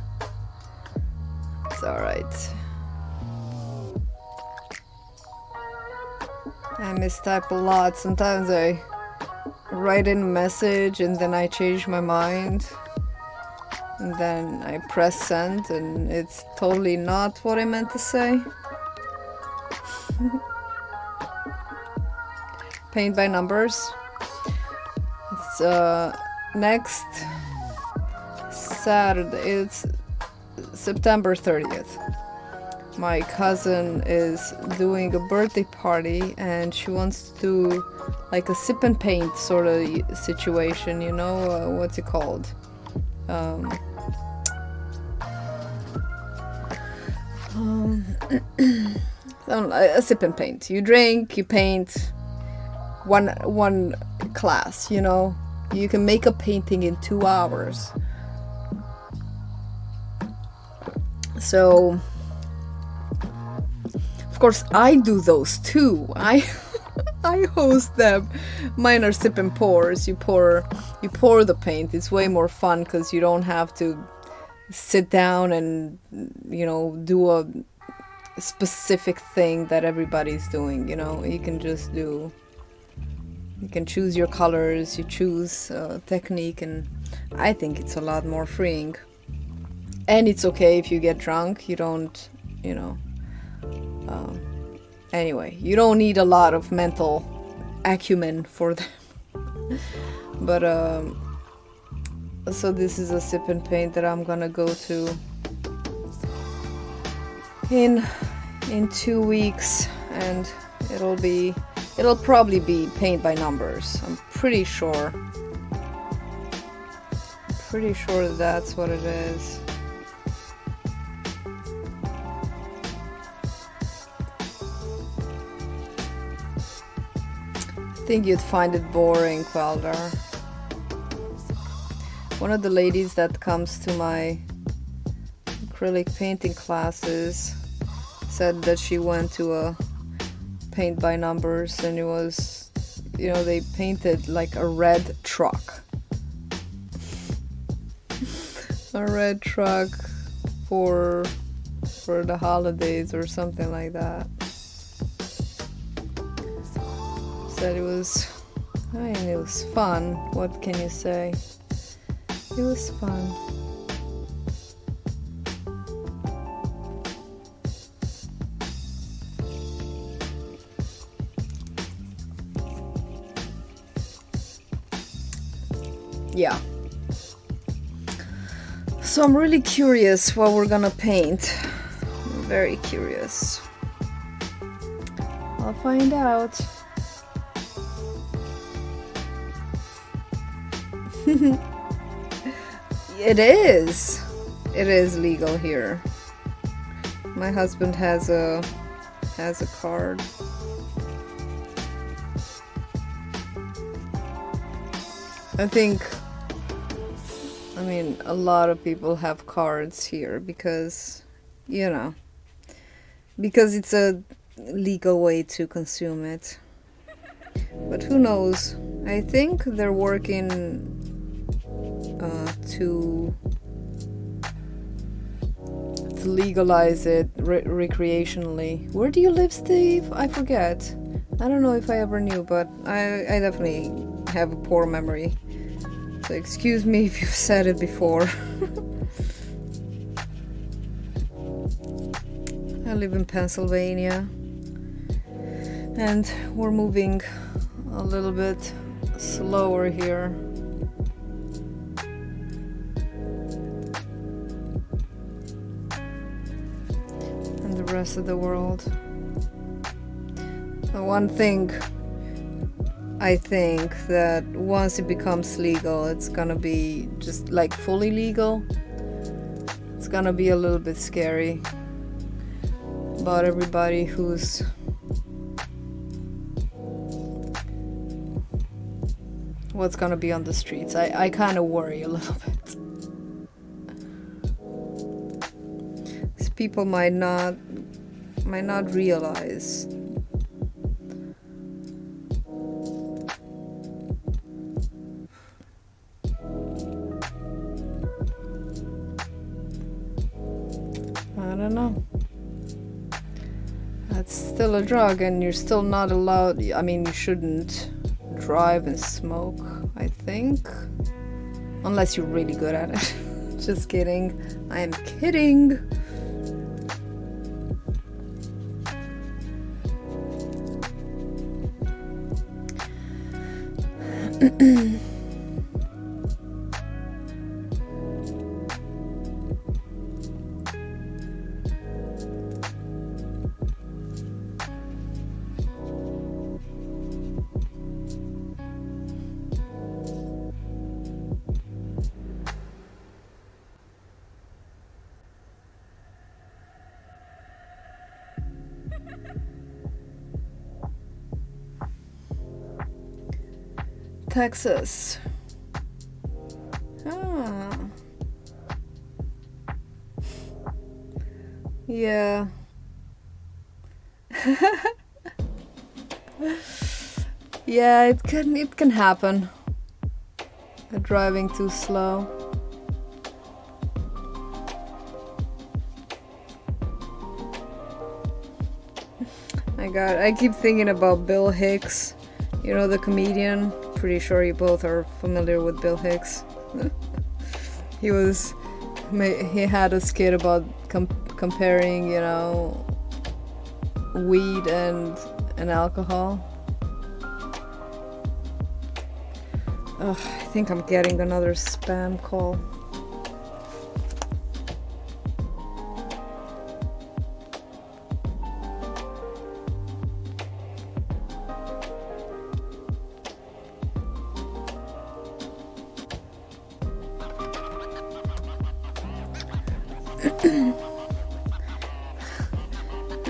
It's alright. I mistype a lot. Sometimes I write in a message and then I change my mind. And then I press send and it's totally not what I meant to say. Paint by numbers. It's next Saturday, it's September 30th. My cousin is doing a birthday party and she wants to do like a sip and paint sort of situation, you know, what's it called? A sip and paint. You drink, you paint. One class, you know. You can make a painting in 2 hours. So, of course, I do those too. I host them. Mine are sip and pours. You pour the paint. It's way more fun because you don't have to sit down and, you know, do a specific thing that everybody's doing. You know, you can just do. You can choose your colors. You choose technique, and I think it's a lot more freeing. And it's okay if you get drunk. You don't, you know. Anyway, you don't need a lot of mental acumen for them. But so this is a sip and paint that I'm gonna go to in 2 weeks, and it'll probably be paint by numbers. I'm pretty sure. Pretty sure that's what it is. I think you'd find it boring, Quelder. One of the ladies that comes to my acrylic painting classes said that she went to a paint by numbers, and it was, you know, they painted like a red truck. A red truck for the holidays or something like that. Said it was, I mean, it was fun. What can you say? It was fun. Yeah. So I'm really curious what we're gonna paint. I'm very curious. I'll find out. It is. It is legal here. My husband has a card. I mean, a lot of people have cards here because, you know, because it's a legal way to consume it. But who knows? I think they're working to legalize it recreationally. Where do you live, Steve? I forget. I don't know if I ever knew, but I definitely have a poor memory. So excuse me if you've said it before. I live in Pennsylvania, and we're moving a little bit slower here. And the rest of the world. The one thing I think that once it becomes legal, it's gonna be just like fully legal. It's gonna be a little bit scary about everybody what's gonna be on the streets. I kind of worry a little bit. These people might not realize. I don't know. That's still a drug, and you're still not allowed. I mean, you shouldn't drive and smoke, I think. Unless you're really good at it. Just kidding. I am kidding. Texas. Ah. Yeah. Yeah, it can happen. Driving too slow. I keep thinking about Bill Hicks, you know, the comedian. Pretty sure you both are familiar with Bill Hicks. he had a skit about comparing, you know, weed and alcohol. Ugh, I think I'm getting another spam call.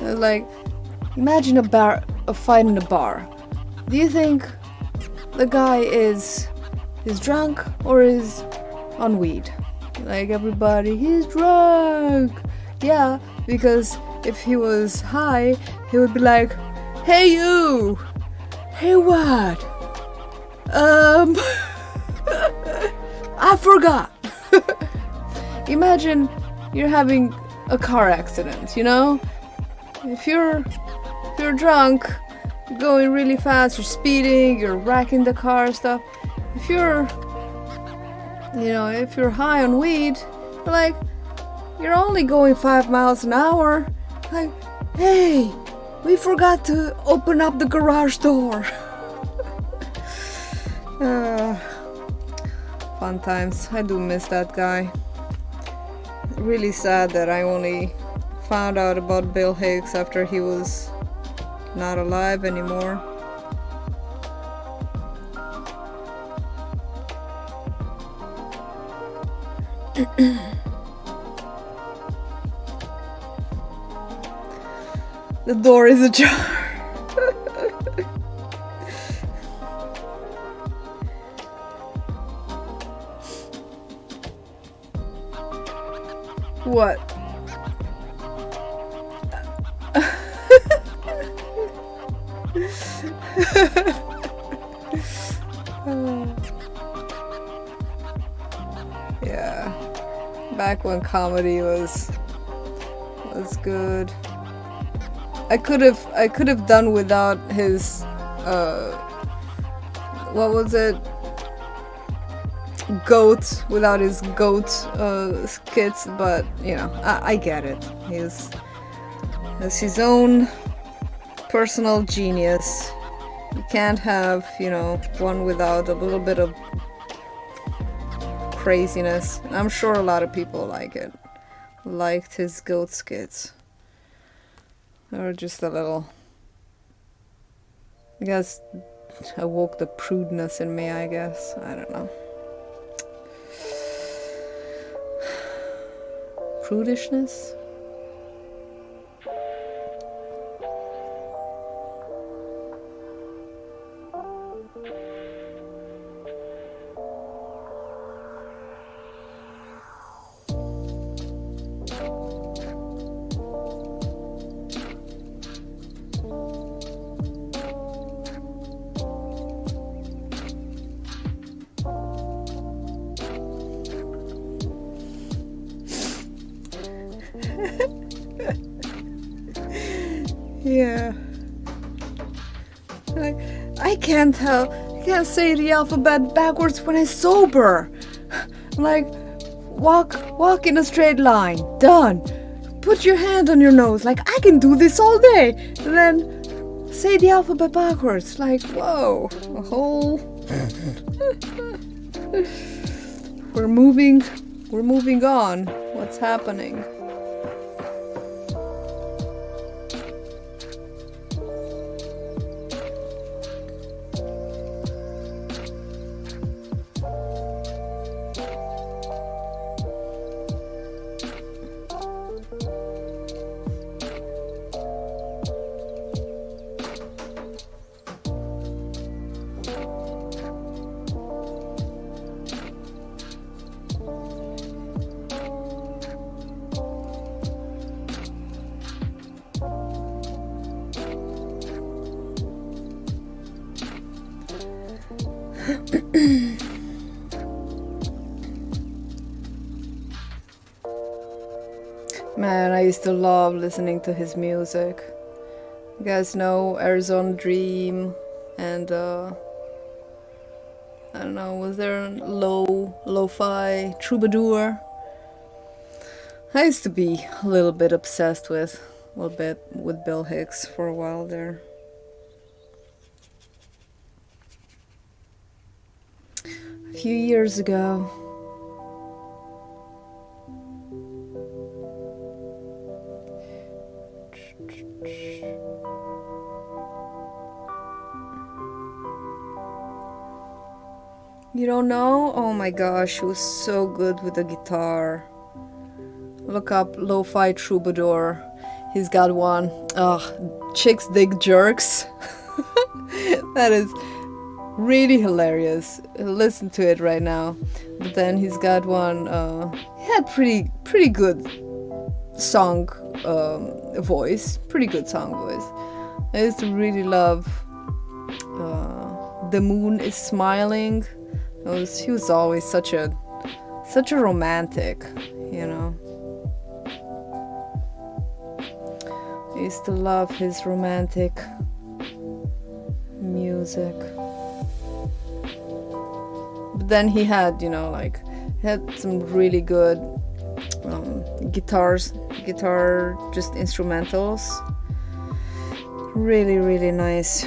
Like, imagine a fight in a bar. Do you think the guy is drunk or is on weed? Like, everybody, he's drunk. Yeah, because if he was high, he would be like, hey you, hey what? I forgot. Imagine you're having a car accident, you know? If you're drunk, you're going really fast, you're speeding, you're wrecking the car, stuff. If you're high on weed, you're only going 5 miles an hour. Like, hey, we forgot to open up the garage door. Fun times. I do miss that guy. Really sad that I only found out about Bill Hicks after he was not alive anymore. The door is ajar. What? Yeah, back when comedy was good. I could have done without his what was it? Without his goat skits, but you know, I get it. He's his own personal genius. You can't have, you know, one without a little bit of craziness. I'm sure a lot of people liked his goat skits. Or just a little, I guess, awoke the prudeness in me, I guess. I don't know. Prudishness? Yeah. I can't say the alphabet backwards when I'm sober. Like, walk in a straight line. Done. Put your hand on your nose. Like, I can do this all day. And then say the alphabet backwards. Like, whoa. A whole... We're moving on. What's happening? Man, I used to love listening to his music. You guys know Arizona Dream and I don't know, was there lo-fi troubadour? I used to be a little bit obsessed with Bill Hicks for a while there. A few years ago. You don't know? Oh my gosh, he was so good with the guitar. Look up Lo-Fi Troubadour. He's got one. Chicks Dig Jerks. That is really hilarious. Listen to it right now. But then he's got one. He had pretty good song voice. Pretty good song voice. I used to really love The Moon is Smiling. He was always such a romantic, you know. I used to love his romantic music. But then he had, you know, like, he had some really good guitar just instrumentals. Really, really nice.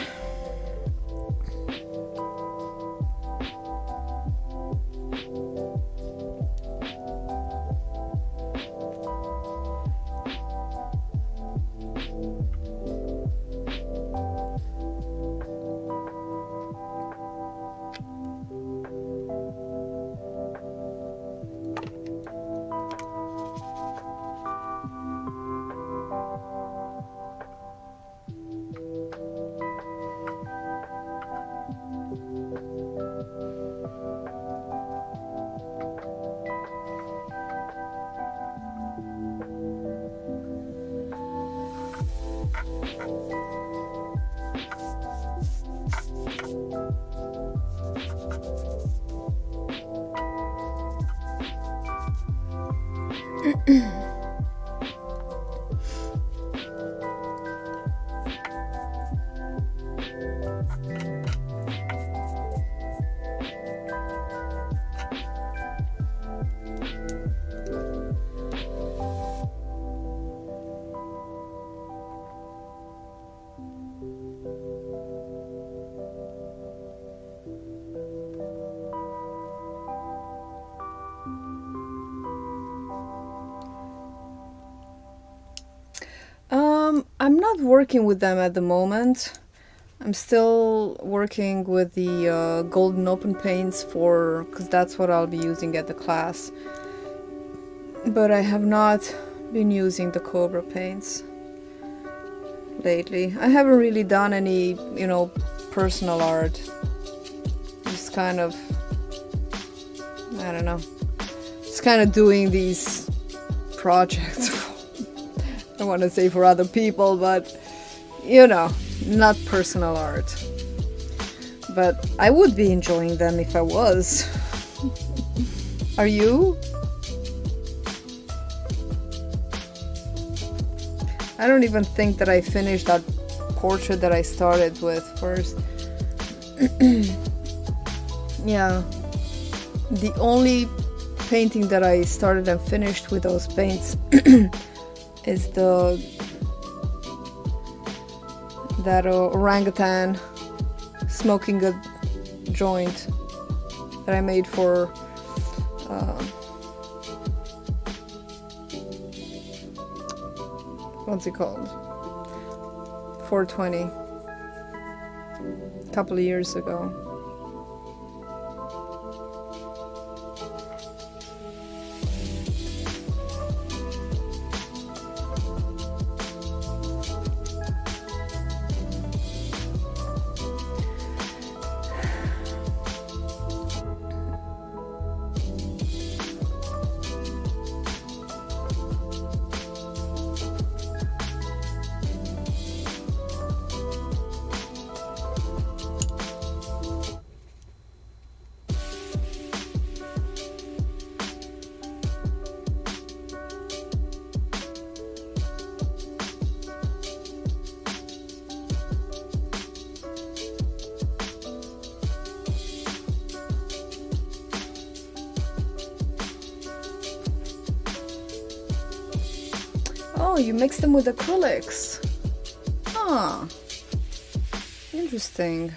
I'm not working with them at the moment. I'm still working with the golden open paints because that's what I'll be using at the class. But I have not been using the Cobra paints lately. I haven't really done any, you know, personal art. Just kind of, I don't know, just kind of doing these projects. I don't want to say for other people, but you know, not personal art. But I would be enjoying them if I was. Are you? I don't even think that I finished that portrait that I started with first. Yeah. The only painting that I started and finished with those paints is that orangutan smoking a joint that I made for what's it called? 420, a couple of years ago. Oh, you mix them with acrylics. Ah, interesting.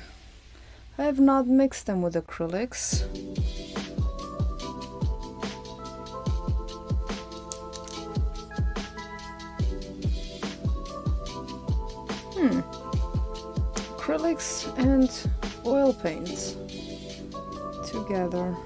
I have not mixed them with acrylics. Acrylics and oil paints together.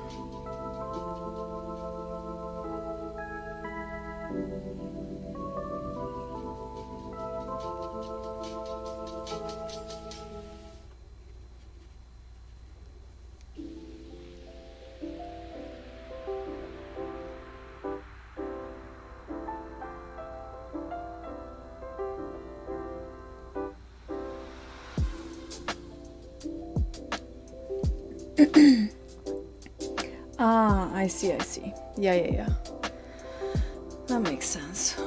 Ah, I see. Yeah. That makes sense.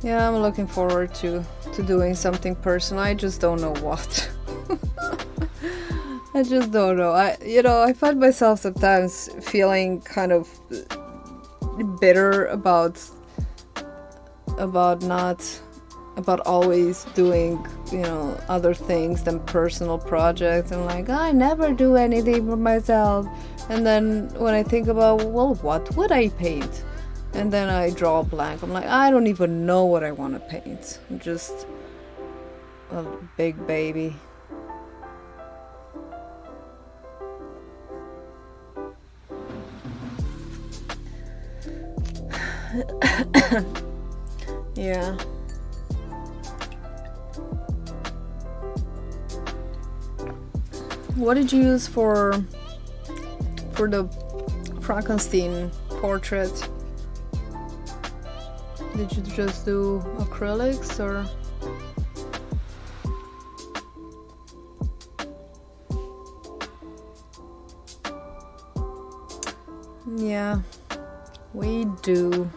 Yeah, I'm looking forward to doing something personal. I just don't know what. I just don't know. I find myself sometimes feeling kind of bitter about always doing, other things than personal projects. And like, I never do anything for myself. And then when I think about, well, what would I paint? And then I draw a blank. I'm like, I don't even know what I want to paint. I'm just a big baby. Yeah. What did you use for the Frankenstein portrait? Did you just do acrylics or? Yeah, we do.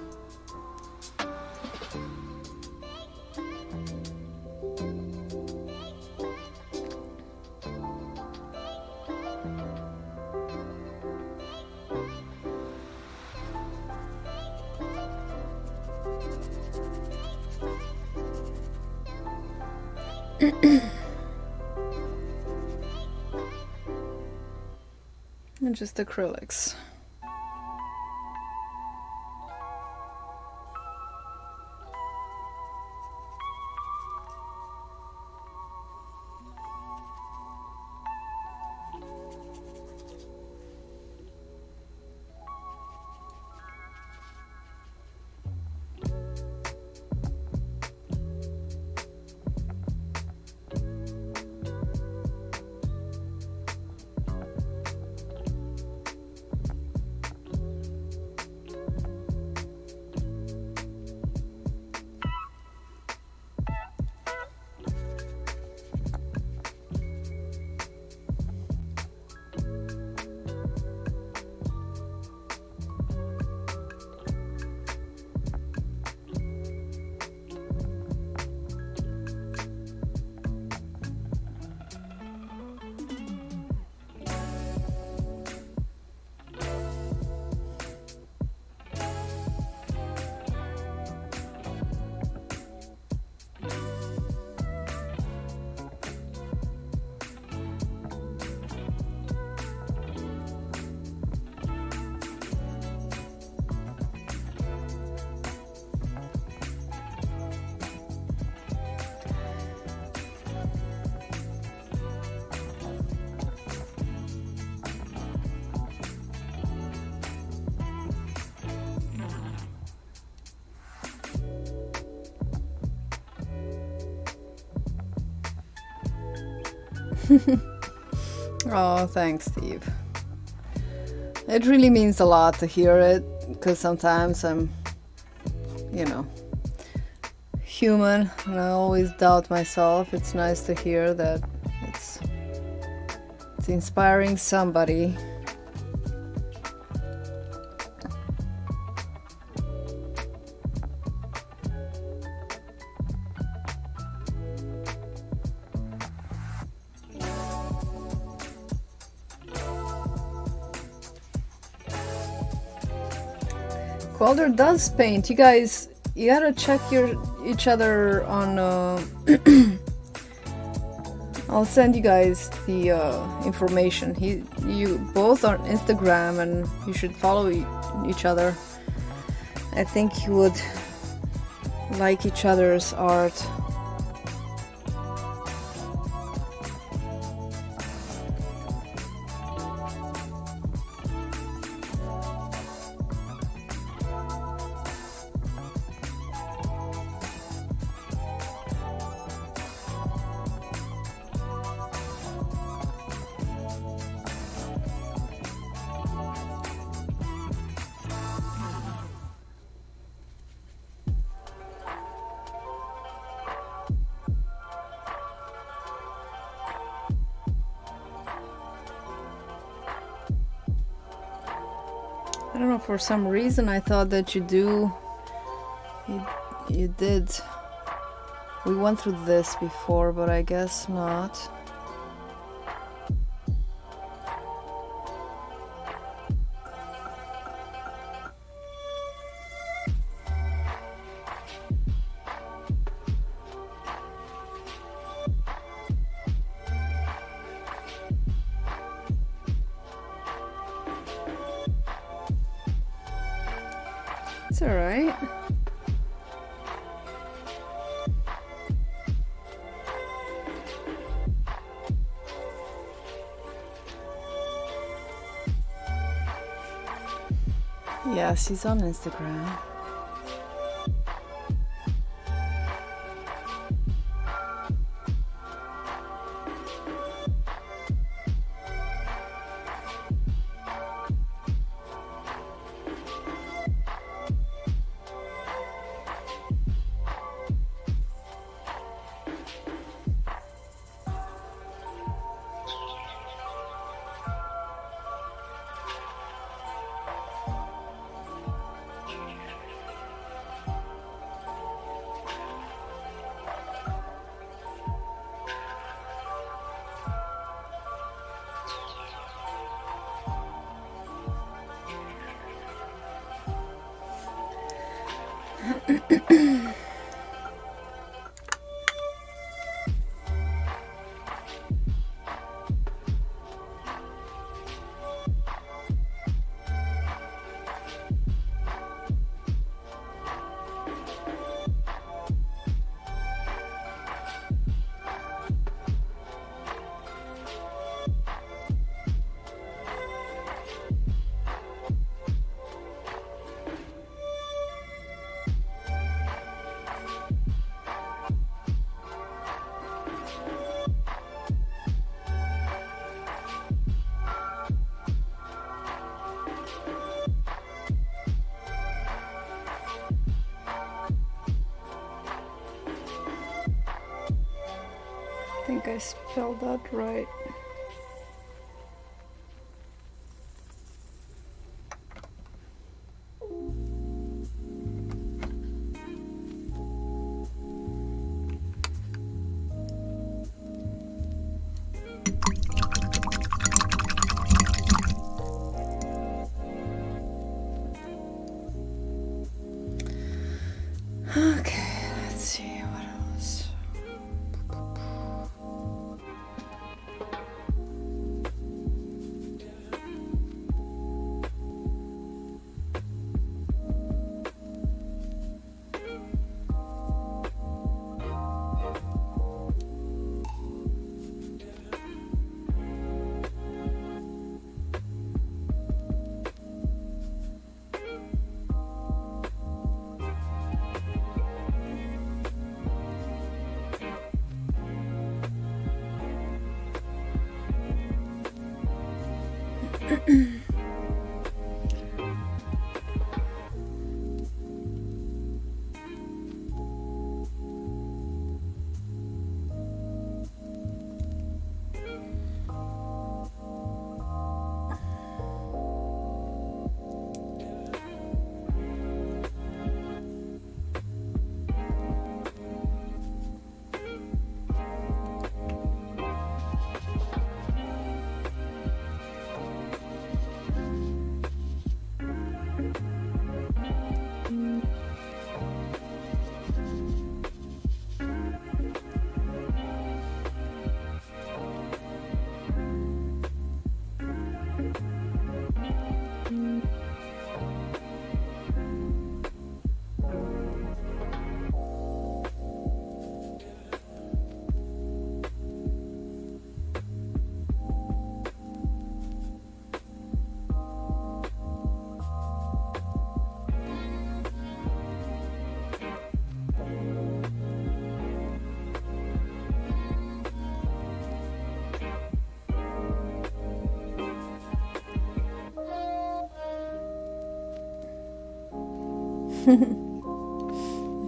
And just acrylics. Oh, thanks, Steve. It really means a lot to hear it, because sometimes I'm, human and I always doubt myself. It's nice to hear that it's inspiring somebody. Balder does paint. You guys, you gotta check each other on. I'll send you guys the information. You both are on Instagram, and you should follow each other. I think you would like each other's art. I don't know, for some reason I thought that you did. We went through this before, but I guess not. It's alright. Yes, he's on Instagram. I think I spelled that right. Okay, let's see what else.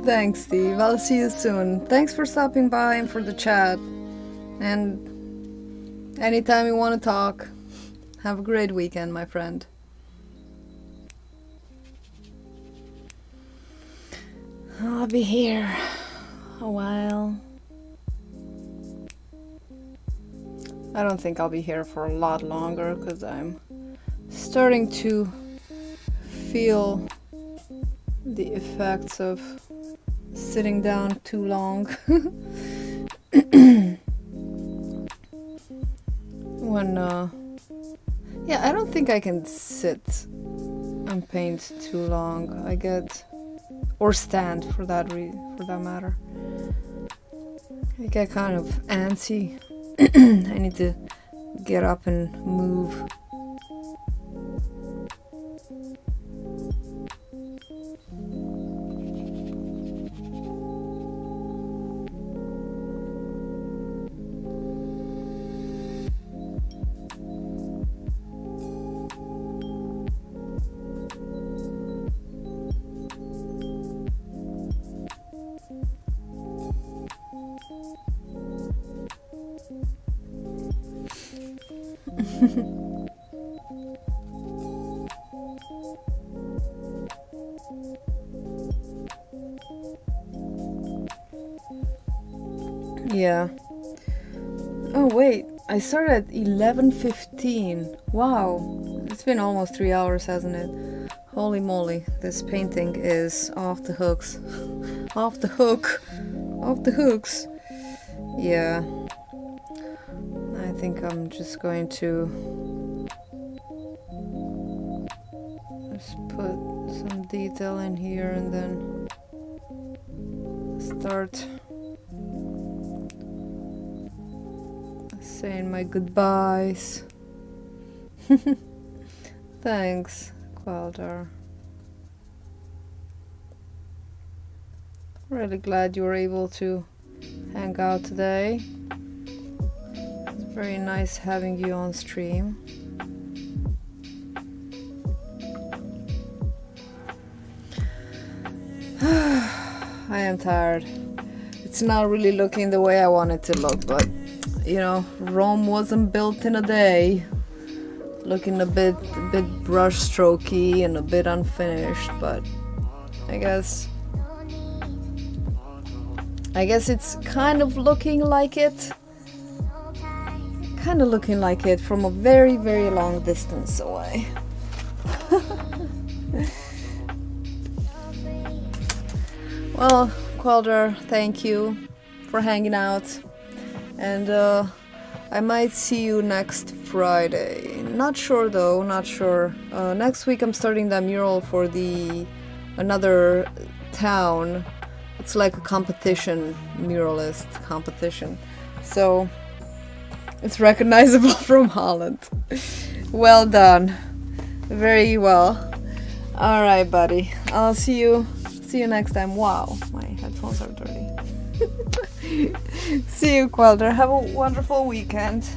Thanks, Steve. I'll see you soon. Thanks for stopping by and for the chat. And anytime you want to talk, have a great weekend, my friend. I'll be here a while. I don't think I'll be here for a lot longer because I'm starting to feel the effects of sitting down too long. Yeah, I don't think I can sit and paint too long. I get, or stand for that matter. I get kind of antsy. I need to get up and move. Yeah. Oh wait, I started at 11:15. Wow, it's been almost 3 hours, hasn't it? Holy moly, this painting is off the hooks. Off the hook. Off the hooks. Yeah. I think I'm just going to just put some detail in here and then start saying my goodbyes. Thanks, Qualdar. Really glad you were able to hang out today. It's very nice having you on stream. I am tired. It's not really looking the way I want it to look, but you know, Rome wasn't built in a day. Looking a bit brush strokey and a bit unfinished, but I guess it's kind of looking like it. Kind of looking like it from a very, very long distance away. Well, Qualdar, thank you for hanging out. And I might see you next Friday. Not sure though, not sure. Next week I'm starting that mural for another town. It's like a competition, muralist competition. So it's recognizable from Holland. Well done. Very well. Alright, buddy. I'll see you next time. Wow, my headphones are dirty. See you, Qualdar. Have a wonderful weekend.